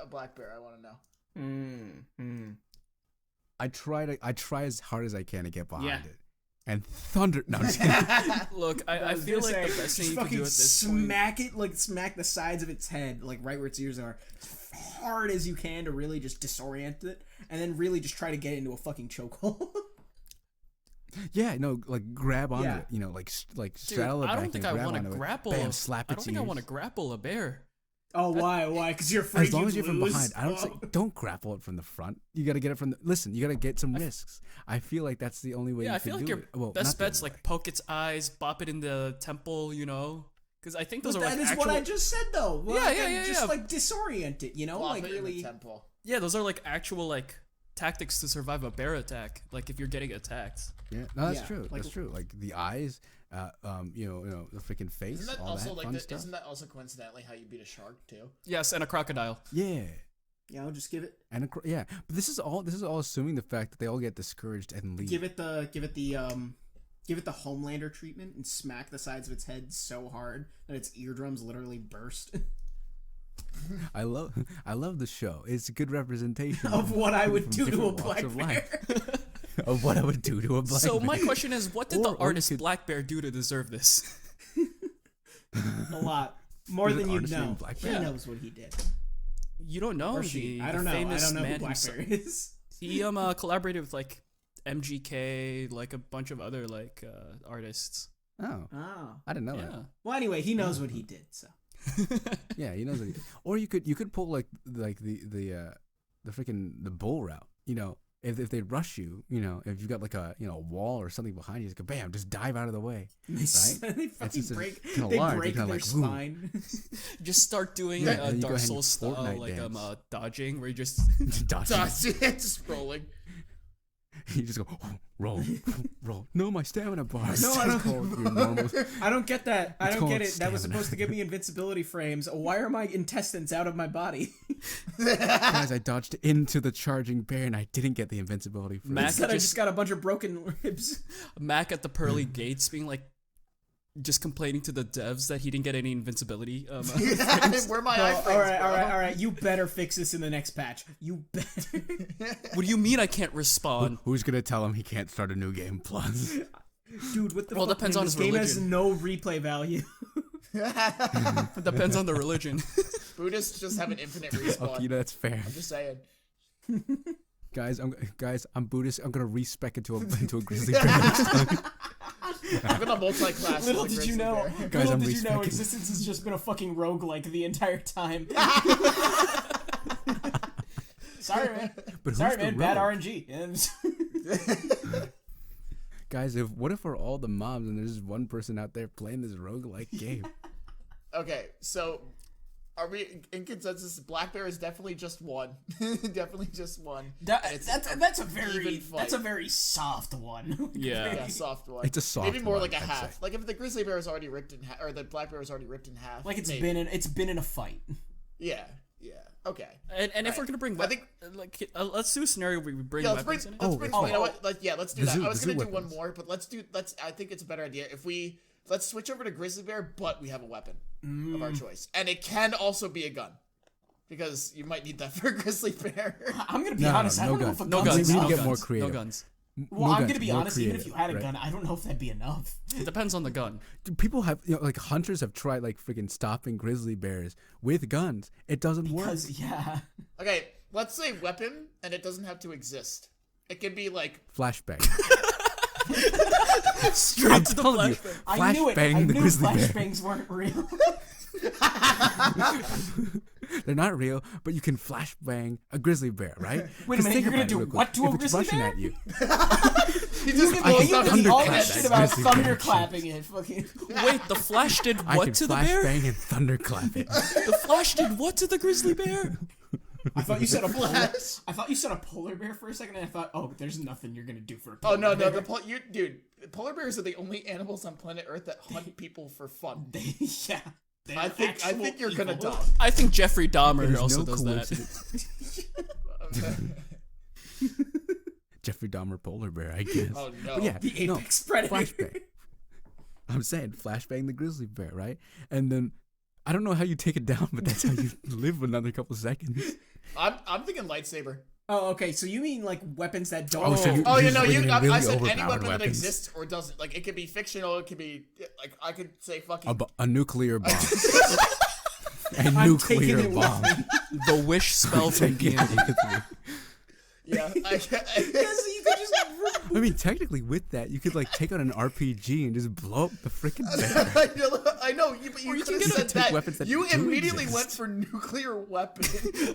A black bear. I want to know. I try as hard as I can to get behind Yeah. it. And thunder. No, I'm just kidding. Look, I feel like the best thing you can do at this point. smack it, like smack the sides of its head, like right where its ears are, as hard as you can to really just disorient it, and then really just try to get it into a fucking chokehold. Yeah, no, like grab onto Yeah. it. Like Dude, straddle it I back don't think and I grab want onto to it. grapple. Bam, slap I its don't think I ears. want to grapple a bear. Oh, why? Why? Because you're afraid As long you'd as you're from lose? behind, I don't say don't grapple it from the front. You got to get it from the. Listen, you got to get some risks. I feel like that's the only way. Yeah, you I feel can like do your it. Well, best not the bet's only like poke its eyes, bop it in the temple, Because I think those But are that like is actual. what I just said, though. Like, yeah. Just like disorient it, Plop like it in the really. temple. Yeah, those are like actual like tactics to survive a bear attack. Like if you're getting attacked. Yeah, no, that's Yeah, true. like- That's true. Like the eyes, the freaking face, Isn't that all also that like fun stuff. isn't that also coincidentally how you beat a shark too? Yes, and a crocodile. Yeah, Just give it, and yeah, but this is all assuming the fact that they all get discouraged and leave. give it the Homelander treatment and smack the sides of its head so hard that its eardrums literally burst. I love the show. It's a good representation Of what I would from do to a different black walks of bear. life. Of what I would do to a black So bear. my question is, what did Or the you artist could- Black Bear do to deserve this? A lot more There's an than you artist know. named Black He Bear. knows what he did. You don't know. Or she. The I don't know. I famous don't know who man Black himself. Bear is. He collaborated with like MGK, like a bunch of other like artists. Oh, Oh. I didn't know Yeah. that. Well, anyway, he knows what he did. So. Yeah, he knows. Or you could pull like the freaking the bull route. If they rush you, if you've got like a wall or something behind you, just go bam, just dive out of the way. They, Right? they fucking It's just break. kinda They large, break kinda their like, woo. spine. Just start doing Yeah, and then you go Dark ahead and Souls style, Fortnite like dance. dodging, where you just Dodging. Just rolling. You just go roll, roll. No, my stamina bar. No, I don't. Your normal. I don't get that. I It's don't get called it. That was stamina. supposed to give me invincibility frames. Why are my intestines out of my body? Guys, I dodged into the charging bear and I didn't get the invincibility. For Mac Instead, I just- just got a bunch of broken ribs. Mac at the pearly gates being like, just complaining to the devs that he didn't get any invincibility. Where my iframes, all right, bro? all right. You better fix this in the next patch. You better. What do you mean I can't respawn? Who's gonna tell him he can't start a new game plus? Dude, what the Well, fuck? depends man? on This his game has religion. no replay value. It depends on the religion. Buddhists just have an infinite respawn. Okay, that's fair. I'm just saying. Guys, I'm Buddhist. I'm gonna respec into a grizzly bear next time. I'm gonna multi-class. Little with the did you grizzly know. bear. Guys, I'm Little did you know respecting- existence has just been a fucking roguelike the entire time. Sorry, man. But Sorry, who's the man. Bad rogue? RNG. Guys, what if we're all the mobs and there's just one person out there playing this roguelike game? Okay, so are we in consensus? Black Bear is definitely just one. Definitely just one. It's That's a even fight. very soft one. Yeah. Yeah, soft one. It's a soft maybe more one, like a I'd half. say. Like if the grizzly bear is already ripped in half, or the black bear is already ripped in half. Like it's maybe. been in a fight. Yeah. Okay. And if Right. we're gonna bring, I think- let's do a scenario where we bring Yeah, let's weapons bring. in it. Let's Oh, bring. it's You know fine. what? Let's do The that. zoo- I was the gonna zoo do one weapons. more, but let's. I think it's a better idea if let's switch over to grizzly bear, but we have a weapon of our choice, and it can also be a gun, because you might need that for a grizzly bear. I'm gonna be No, honest. I no don't know gun. if a No gun's guns. We need No to enough. get more guns. creative. No guns. Well, No I'm guns, gonna be more honest. Even if creative, you had a right? gun, I don't know if that'd be enough. It depends on the gun. Dude, people have, like hunters have tried like freaking stopping grizzly bears with guns. It doesn't work. Because yeah, Okay, let's say weapon, and it doesn't have to exist. It can be like Flashbang. Straight to the telling you, flashbang. I knew it. I flashbang the knew grizzly bear. flashbangs weren't real. They're not real, but you can flashbang a grizzly bear, right? Wait a 'Cause minute, think you're gonna about it do real quick. what to a If it's grizzly rushing bear? at you, you just I blows can up You his did all thunderclap that head. that shit about grizzly bear. thunderclapping it. Fucking. Wait, the flash did I what can to the bear? flashbang and thunderclap it. The flash did what to the grizzly bear? I thought you said a polar. Flash. I thought you said a polar bear for a second, and I thought, oh, there's nothing you're gonna do for a Oh polar no, bear. dude, polar bears are the only animals on planet Earth that hunt people for fun. Yeah. They're I think actual you're gonna evil. die. I think Jeffrey Dahmer There's also no does that. coincidence. Jeffrey Dahmer polar bear, I guess. Oh no. But yeah, The no, apex predator. flashbang. I'm saying flashbang the grizzly bear, right? And then I don't know how you take it down, but that's how you live another couple seconds. I'm thinking lightsaber. Oh, okay. So you mean like weapons that don't? Oh, so you- Oh, He's you know, bringing in I really said any overpowered weapon that weapons. exists or doesn't. Like, it could be fictional. It could be like I could say fucking. A nuclear bomb. A I'm taking nuclear it with bomb. me. The wish spell from Take it D&D. with me. Yeah. I mean, technically, with that, you could like take out an RPG and just blow up the freaking bear. I know, but you Or you could can have get said take that. weapons that You do immediately exist. went for nuclear weapon.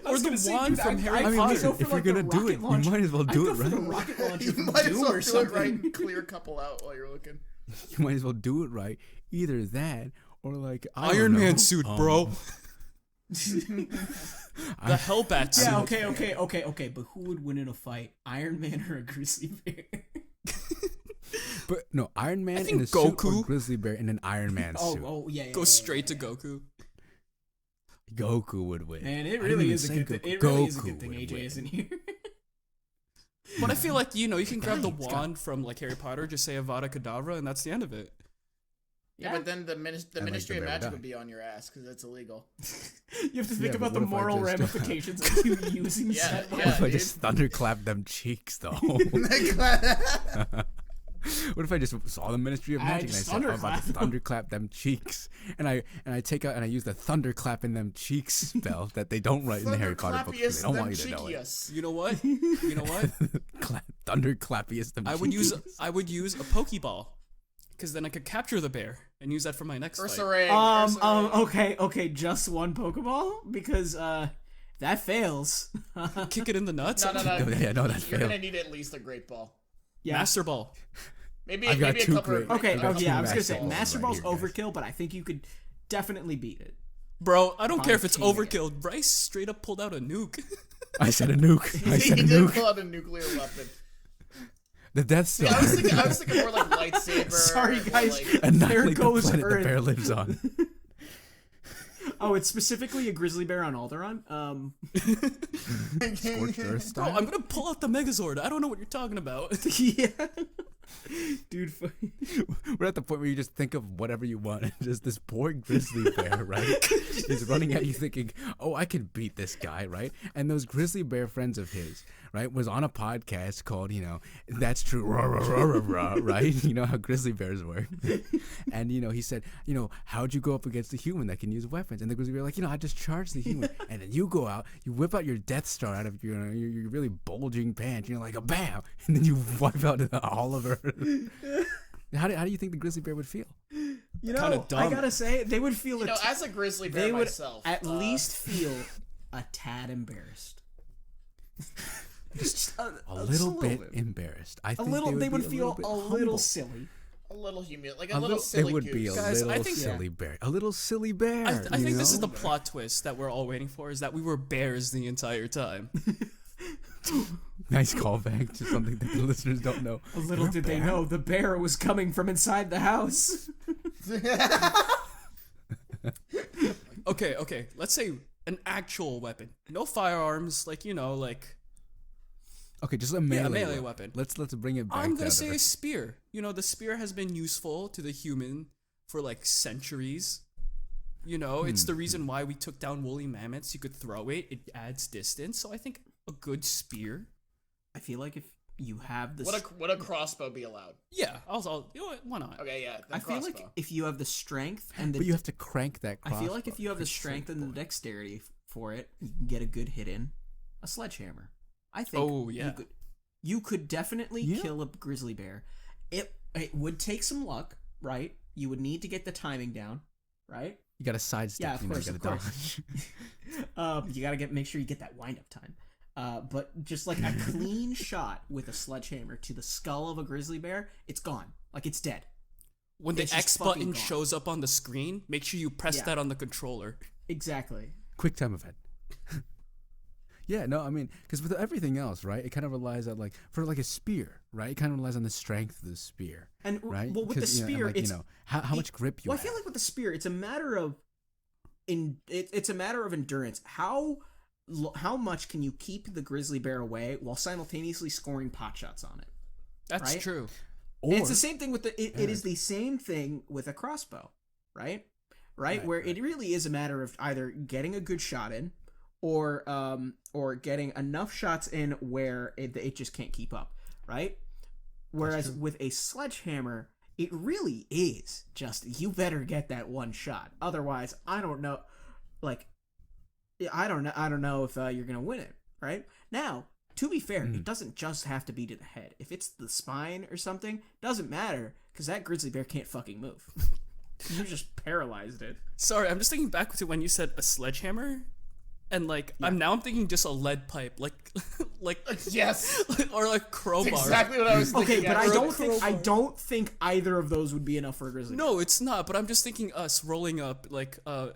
Or the wand from Harry I mean, Potter. listen, if you're gonna do it, you might as well do it For the right. rocket launcher You from might as Doom well or do it something. right and clear a couple out while you're looking. You might as well do it right. Either that or like I Iron don't know, Man suit, bro. The Hellbat suit. Yeah. Okay. But who would win in a fight, Iron Man or a grizzly bear? But no, Iron Man think in a suit or Goku- grizzly bear in an Iron Man suit. Yeah. Go straight to Goku. Goku would win. Man, I it didn't really even is a say good thing. Goku. It really is a Goku good thing would AJ win. isn't here. But I feel like, you can grab the It's got- wand from like Harry Potter, just say Avada Kedavra, and that's the end of it. Yeah, but then the Ministry the of bear Magic die. would be on your ass because it's illegal. You have to think Yeah, about but the what if I moral just- ramifications of you using Yeah, said yeah. What if I dude. just thunderclap them cheeks though? What if I just saw the Ministry of I Magic and I just said, "I'm about to thunderclap them." thunderclap them cheeks," and I take out and I use the thunderclap in them cheeks spell that they don't write in the Harry Potter books. 'Cause They don't want you to know it. cheekiest. You know what? You know what? Thunderclappiest them. I would use a Pokeball, because then I could capture the bear and use that for my next fight. Ursa Ring. Ursa Ring. Okay, just one Pokeball? Because, that fails. Kick it in the nuts. No. Yeah, no, that's You're failed. gonna need at least a great ball. Yeah. Master Ball. Maybe I've got maybe a two couple great- of Okay, I've got okay, two yeah, I was gonna Master say, Balls Master right Ball's here, guys. overkill, but I think you could definitely beat it. Bro, I don't care if it's Fine, king overkill. Bryce straight up pulled out a nuke. I said a nuke. I He said a did nuke. pull out a nuclear weapon. The Death Star. Yeah, I was thinking more like lightsaber. Sorry, or, guys. like- Annihilate There goes the planet Earth. the bear lives on. Oh, it's specifically a grizzly bear on Alderaan. Scorched Earth Bro, style. I'm gonna pull out the Megazord. I don't know what you're talking about. Yeah. Dude, We're at the point where you just think of whatever you want. Just this poor grizzly bear, right? is running at you thinking, oh, I could beat this guy, right? And those grizzly bear friends of his, right, was on a podcast called, That's True, rah, rah, rah, rah, rah, right? You know how grizzly bears work. And, he said, how'd you go up against a human that can use weapons? And the grizzly bear like, I just charged the human. And then you go out, you whip out your Death Star out of your really bulging pants, and you're like, a bam! And then you wipe out all of her. How do you think the grizzly bear would feel? Kinda dumb. I gotta say, they would feel as a grizzly bear they would myself, at least feel a tad embarrassed. Just A little bit embarrassed. I think they would be feel bit a little humble. silly. a little like a little silly It would goose. be a Guys, little I think- silly bear. A little silly bear. I think this is know? the plot twist that we're all waiting for, is that we were bears the entire time. Nice callback to something that the listeners don't know. A little did they know the bear was coming from inside the house. Okay, let's say an actual weapon. No firearms, Okay, just a melee, melee weapon. Let's bring it back. I'm gonna down say to a spear. The spear has been useful to the human for centuries. It's the reason why we took down woolly mammoths. You could throw it; it adds distance. So I think a good spear. I feel like if you have the Would a crossbow be allowed? Yeah, I'll why not? Okay, yeah. I feel like if you have the strength and the But you have to crank that I crossbow. feel like if you have the strength and the dexterity for it, you can get a good hit in. A sledgehammer. I think. Oh, yeah. You could definitely kill a grizzly bear. It would take some luck, right? You would need to get the timing down, right? You got to sidestep. Yeah, of course, you of gotta course. dodge. You gotta make sure you get that wind up time. But just like a clean shot with a sledgehammer to the skull of a grizzly bear, it's gone. Like it's dead. When the It's just X fucking button gone. shows up on the screen, make sure you press Yeah. that on the controller. Exactly. Quick time event. Yeah, no, I mean, because with everything else, right, it kind of relies on for a spear, right? It kind of relies on the strength of the spear, And right? well, with the 'Cause, and, spear, it's how much grip you Well, I have. feel like with the spear, it's a matter of it's a matter of endurance. How much can you keep the grizzly bear away while simultaneously scoring pot shots on it? That's Right? true. Or, And it's the same thing with it is the same thing with a crossbow, right? Right, where it really is a matter of either getting a good shot in, or getting enough shots in where it just can't keep up, right? Whereas with a sledgehammer, it really is just you better get that one shot. Otherwise, I don't know, I don't know if you're gonna win it, right? Now, to be fair, it doesn't just have to be to the head. If it's the spine or something, doesn't matter because that grizzly bear can't fucking move. You just paralyzed it. Sorry, I'm just thinking back to when you said a sledgehammer, and I'm thinking just a lead pipe, Yes. or crowbar. That's exactly what I was thinking. Okay, but actually. I don't think either of those would be enough for a grizzly bear. No, it's not. But I'm just thinking us rolling up like a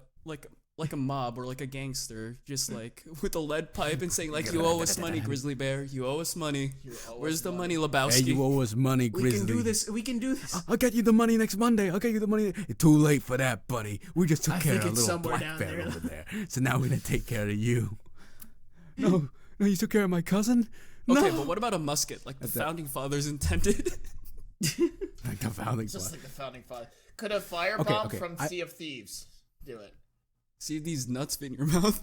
mob or like a gangster, just with a lead pipe and saying you owe us money, grizzly bear. You owe us money. Where's the money, Lebowski? Hey, you owe us money, We grizzly. can do this. We can do this. I'll get you the money next Monday. I'll get you the money. It's too late for that, buddy. We just took I care think of a it's little somewhere black down bear there. over there. So now we're gonna take care of you. No, you took care of my cousin. Okay, No. but what about a musket, like the founding fathers intended? Like the founding Just father. like the founding father. Could a firebomb okay, from I- Sea of Thieves do it? See these nuts fit in your mouth.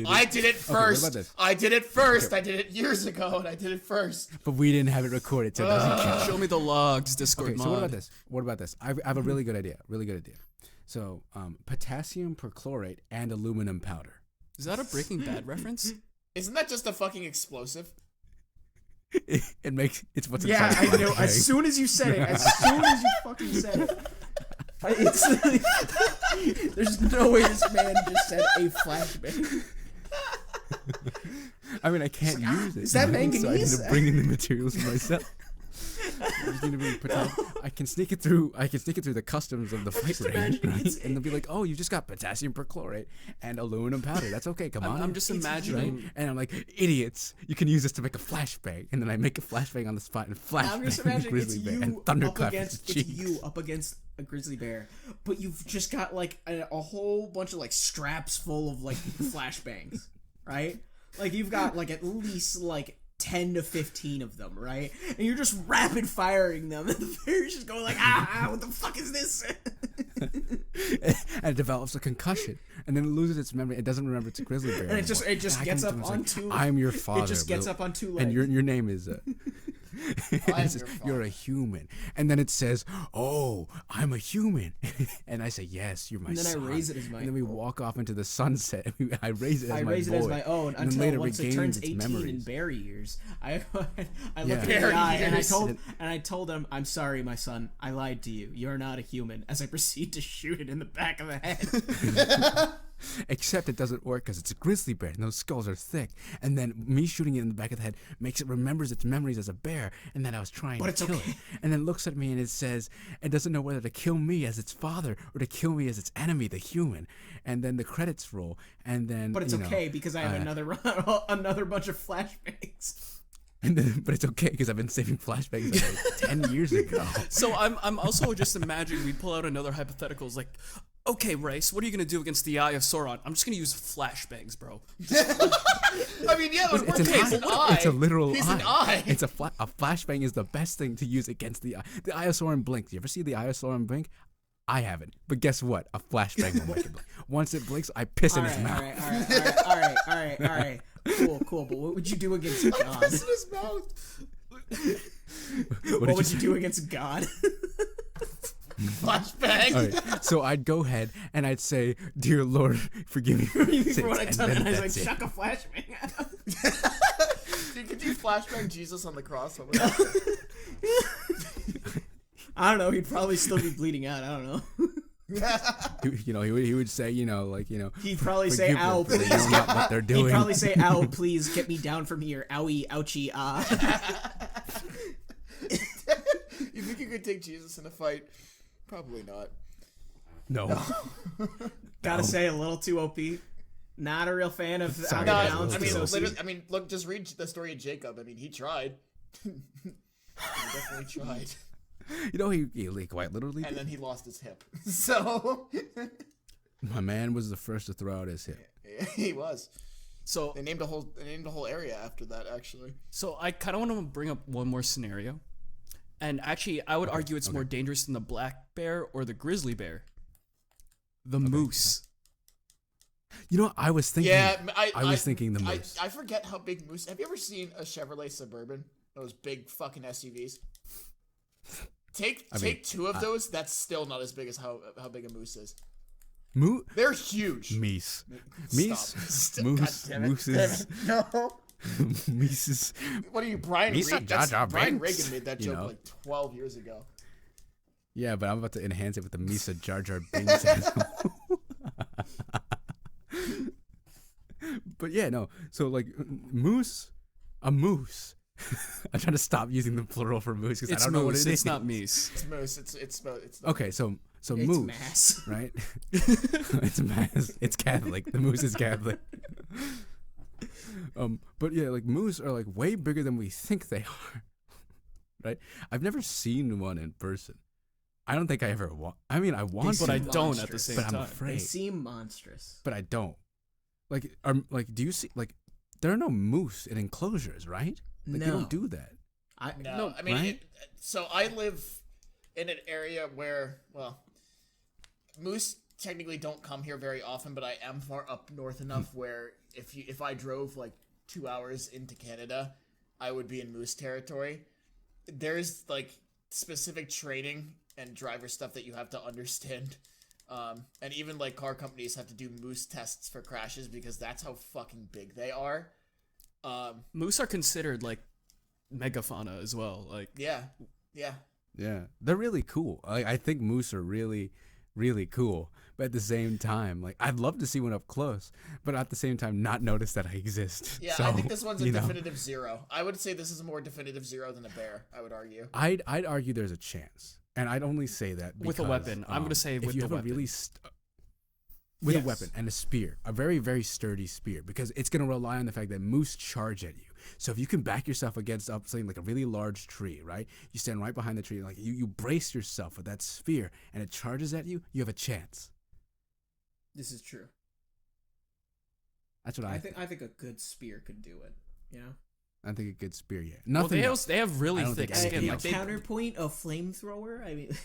I did it what first. about this? I did it first. I did it years ago, and I did it first. But we didn't have it recorded, so it doesn't count. Show me the logs, Discord Okay, mod. so what about this? What about this? I have a really good idea. Really good idea. So, potassium perchlorate and aluminum powder. Is that a Breaking Bad reference? Isn't that just a fucking explosive? It makes it's what's Yeah, inside I the know. flashbang. As soon as you said it, as soon as you fucking said it, there's no way this man just said a flashbang. I mean, I can't use it. is that you know, so I need manganese? to bring in the materials for myself. I just need to be I can sneak it through the customs of the fight range, right? And they'll be like, "Oh, you just got potassium perchlorate and aluminum powder. That's okay. Come on." I'm just imagining. Right? And I'm like, "Idiots! You can use this to make a flashbang." And then I make a flashbang on the spot and flashbang I'm just the imagining it's grizzly bear you and thunderclap up against his cheeks. up against a grizzly bear, but you've just got like a whole bunch of like straps full of like flashbangs, right? Like you've got like at least like 10 to 15 of them, right? And you're just rapid firing them, and the bear's just going like, what the fuck is this? And it develops a concussion, and then it loses its memory. It doesn't remember it's a grizzly bear. And it just anymore. gets And I up come to him, on it's like, I'm your father. It just gets Bill. up on 2 legs. And your name is it says, "You're a human," and then it says, "Oh, I'm a human," and I say, "Yes, you're my son." And then I raise it as my And then we walk off into the sunset. I raise it as I my raise it boy. as my own And then until later once it regains turns its 18 memories. in bear years. I look Yeah. at the Bear eye years. and I told him, "I'm sorry, my son. I lied to you. You're not a human." As I proceed to shoot it in the back of the head. Except it doesn't work because it's a grizzly bear and those skulls are thick. And then me shooting it in the back of the head makes it remembers its memories as a bear and that I was trying to kill it. And then looks at me and it says it doesn't know whether to kill me as its father or to kill me as its enemy, the human. And then the credits roll. And then But it's okay because I have another bunch of flashbangs. But it's okay because I've been saving flashbangs like 10 years ago. So I'm also just imagining we pull out another hypothetical. It's like, okay, Rice, what are you gonna do against the Eye of Sauron? I'm just gonna use flashbangs, bro. I mean, yeah, it would work. It's an He's eye. an eye. It's a literal He's eye. an eye. It's a flashbang is the best thing to use against the eye. The Eye of Sauron blinks. You ever see the Eye of Sauron blink? I haven't. But guess what? A flashbang will make it blink. Once it blinks, I piss in his mouth. All right. Cool. But what would you do against God? Piss in his mouth. What would you do against God? Flashbang. All right, so I'd go ahead and I'd say, "Dear Lord, forgive me for my For what I've sins," done, and I then was like, that's it. chuck a flashbang at him. Dude, could you flashbang Jesus on the cross? I don't know. He'd probably still be bleeding out. I don't know. He would say, He'd probably say, "Forgive "Ow, them, for they please." know not what they're doing." He'd probably say, "Ow, please get me down from here. Owie, ouchie, ah." You think you could take Jesus in a fight? Probably not. No. Gotta say, a little too OP. Not a real fan of Sorry, how guys, the balance a I mean, little is so literally, I mean, look, just read the story of Jacob. I mean, he tried. He definitely tried. He quite literally And did. then he lost his hip. So My man was the first to throw out his hip. he was. So They named a whole area after that, actually. So I kind of want to bring up one more scenario, and actually, I would argue it's more dangerous than the black bear or the grizzly bear. The moose. I was thinking. Yeah, I was thinking the moose. I forget how big moose. Have you ever seen a Chevrolet Suburban? Those big fucking SUVs. Take two of those. That's still not as big as how big a moose is. They're huge. Meese. Stop. Moose. God damn it. Mooses. Damn it. No. Mises. What are you, Brian Meese Reagan? Jar Jar Brian Binks. Reagan made that You joke know. like 12 years ago. Yeah, but I'm about to enhance it with the Misa Jar Jar Binks. animal. But yeah, no. So like moose, a moose. I'm trying to stop using the plural for moose because I It's don't know what moose. it It's is. not meese. It's moose. It's Okay, so It's moose, mass. right? It's mass. It's Catholic. The moose is Catholic. But yeah, like moose are like way bigger than we think they are. Right? I've never seen one in person. I don't think I ever want. I mean, I want But to, I don't at the monstrous. same but I'm time. They afraid. seem monstrous. But I don't. Do you see? Like, there are no moose in enclosures, right? Like, they No. don't do that. No, I mean, right? so I live in an area where, well, moose technically don't come here very often, but I am far up north enough where if I drove like 2 hours into Canada, I would be in moose territory. There's like specific training and driver stuff that you have to understand. And even like car companies have to do moose tests for crashes because that's how fucking big they are. Moose are considered like megafauna as well. Like Yeah. Yeah, they're really cool. I think moose are really really cool. But at the same time, like, I'd love to see one up close, but at the same time, not notice that I exist. Yeah, So, I think this one's a you know, definitive 0. I would say this is a more definitive 0 than a bear, I would argue. I'd argue there's a chance, and I'd only say that because, With a weapon. I'm gonna say if with you the have weapon. a really with Yes. a weapon and a spear, a very, very sturdy spear, because it's gonna rely on the fact that moose charge at you. So if you can back yourself against something like a really large tree, right? You stand right behind the tree, like you brace yourself with that spear, and it charges at you. You have a chance. This is true. That's what I I think a good spear could do it. You know. I think a good spear, yeah. Well, Nothing. else. they have really I don't thick think anything skin. else. Like they, Counterpoint a flamethrower. I mean,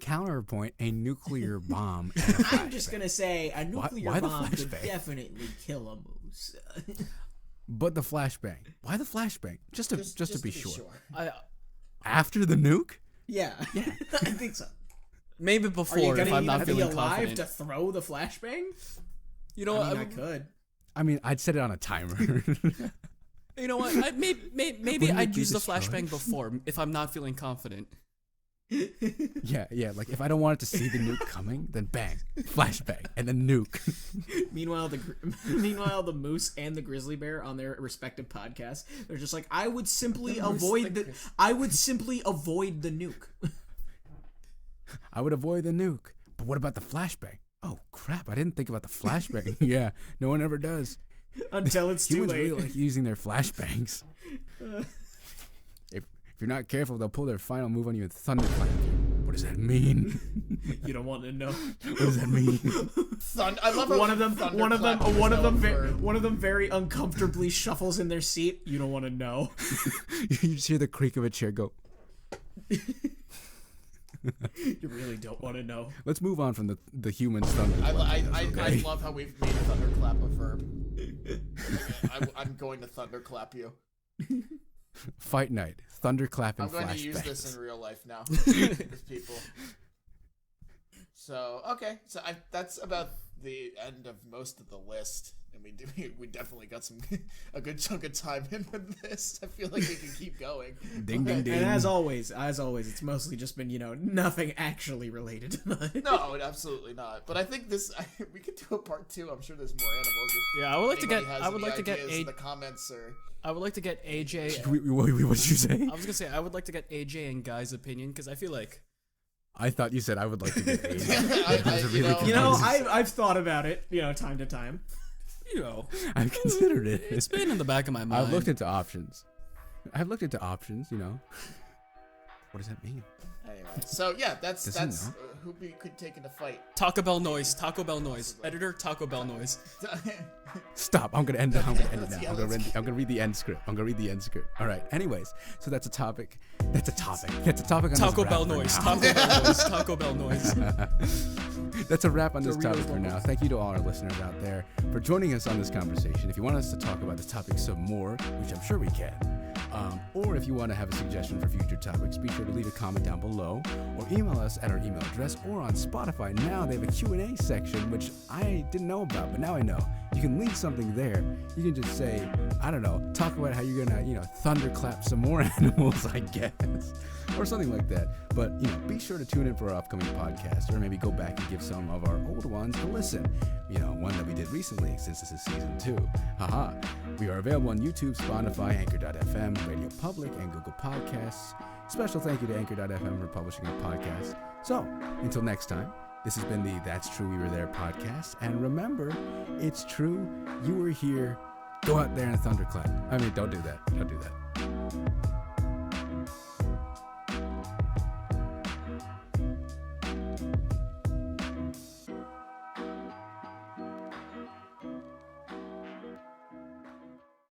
Counterpoint: a nuclear bomb. And a I'm just flashbang. gonna say a nuclear why the bomb could flashbang? definitely kill a moose. But the flashbang. Why the flashbang? Just to be sure. I, After the nuke? Yeah, I think so. maybe Are you before if gonna I'm even not be feeling alive confident. to throw the flashbang? You know I what? mean, I could. I mean, I'd set it on a timer. You know what? Maybe Wouldn't it I'd be use the destroyed? flashbang before if I'm not feeling confident. yeah. Like if I don't want it to see the nuke coming, then bang, flashbang, and then nuke. Meanwhile, the moose and the grizzly bear on their respective podcasts, they're just like, I would simply avoid the nuke. I would avoid the nuke. But what about the flashbang? Oh crap! I didn't think about the flashbang. Yeah, no one ever does. Until it's too Humans late. really like using their flashbangs. If you're not careful, they'll pull their final move on you and thunderclap you. What does that mean? You don't want to know. What does that mean? I love how One of them thunderclap is very uncomfortably shuffles in their seat. You don't want to know. You just hear the creak of a chair go. You really don't want to know. Let's move on from the human's thunderclap. I love how we've made thunderclap a verb. I'm going to thunderclap you. Fight night, thunderclapping I'm going to use flashbangs. this in real life now with people. So that's about the end of most of the list, and we definitely got a good chunk of time in with this. I feel like we can keep going. Ding ding ding. And as always, it's mostly just been, nothing actually related to mine. No, absolutely not. But I think we could do a part 2. I'm sure there's more animals. If Yeah, I would like to anybody get. has I would any like to get ideas in a. the comments or. I would like to get AJ. What did you say? I was gonna say I would like to get AJ and Guy's opinion because I feel like I thought you said I would like to get AIDS. I've thought about it, time to time. I've considered it. it's been in the back of my mind. I've looked into options. What does that mean? Anyway, so yeah, that's Doesn't know. who we could take in a fight. Taco Bell noise. Editor Taco Bell noise. Stop. I'm gonna end it now. Yeah, I'm gonna read the end script. All right. Anyways, so that's a topic. That's a topic on Taco this Bell wrap for noise. now. Taco Bell noise. Taco Bell noise. That's a wrap on this topic for now. Thank you to all our listeners out there for joining us on this conversation. If you want us to talk about this topic some more, which I'm sure we can, or if you want to have a suggestion for future topics, be sure to leave a comment down below or email us at our email address, or on Spotify now they have a Q&A section, which I didn't know about, but now I know. You can leave something there. You can just say, I don't know, talk about how you're gonna, thunderclap some more animals, I guess, or something like that. But, be sure to tune in for our upcoming podcast, or maybe go back and give some of our old ones a listen. One that we did recently, since this is season 2. Haha. We are available on YouTube, Spotify, Anchor.fm, Radio Public, and Google Podcasts. Special thank you to Anchor.fm for publishing our podcast. So, until next time, this has been the That's True We Were There podcast. And remember, it's true, you were here. Go out there and thunderclap. I mean, don't do that.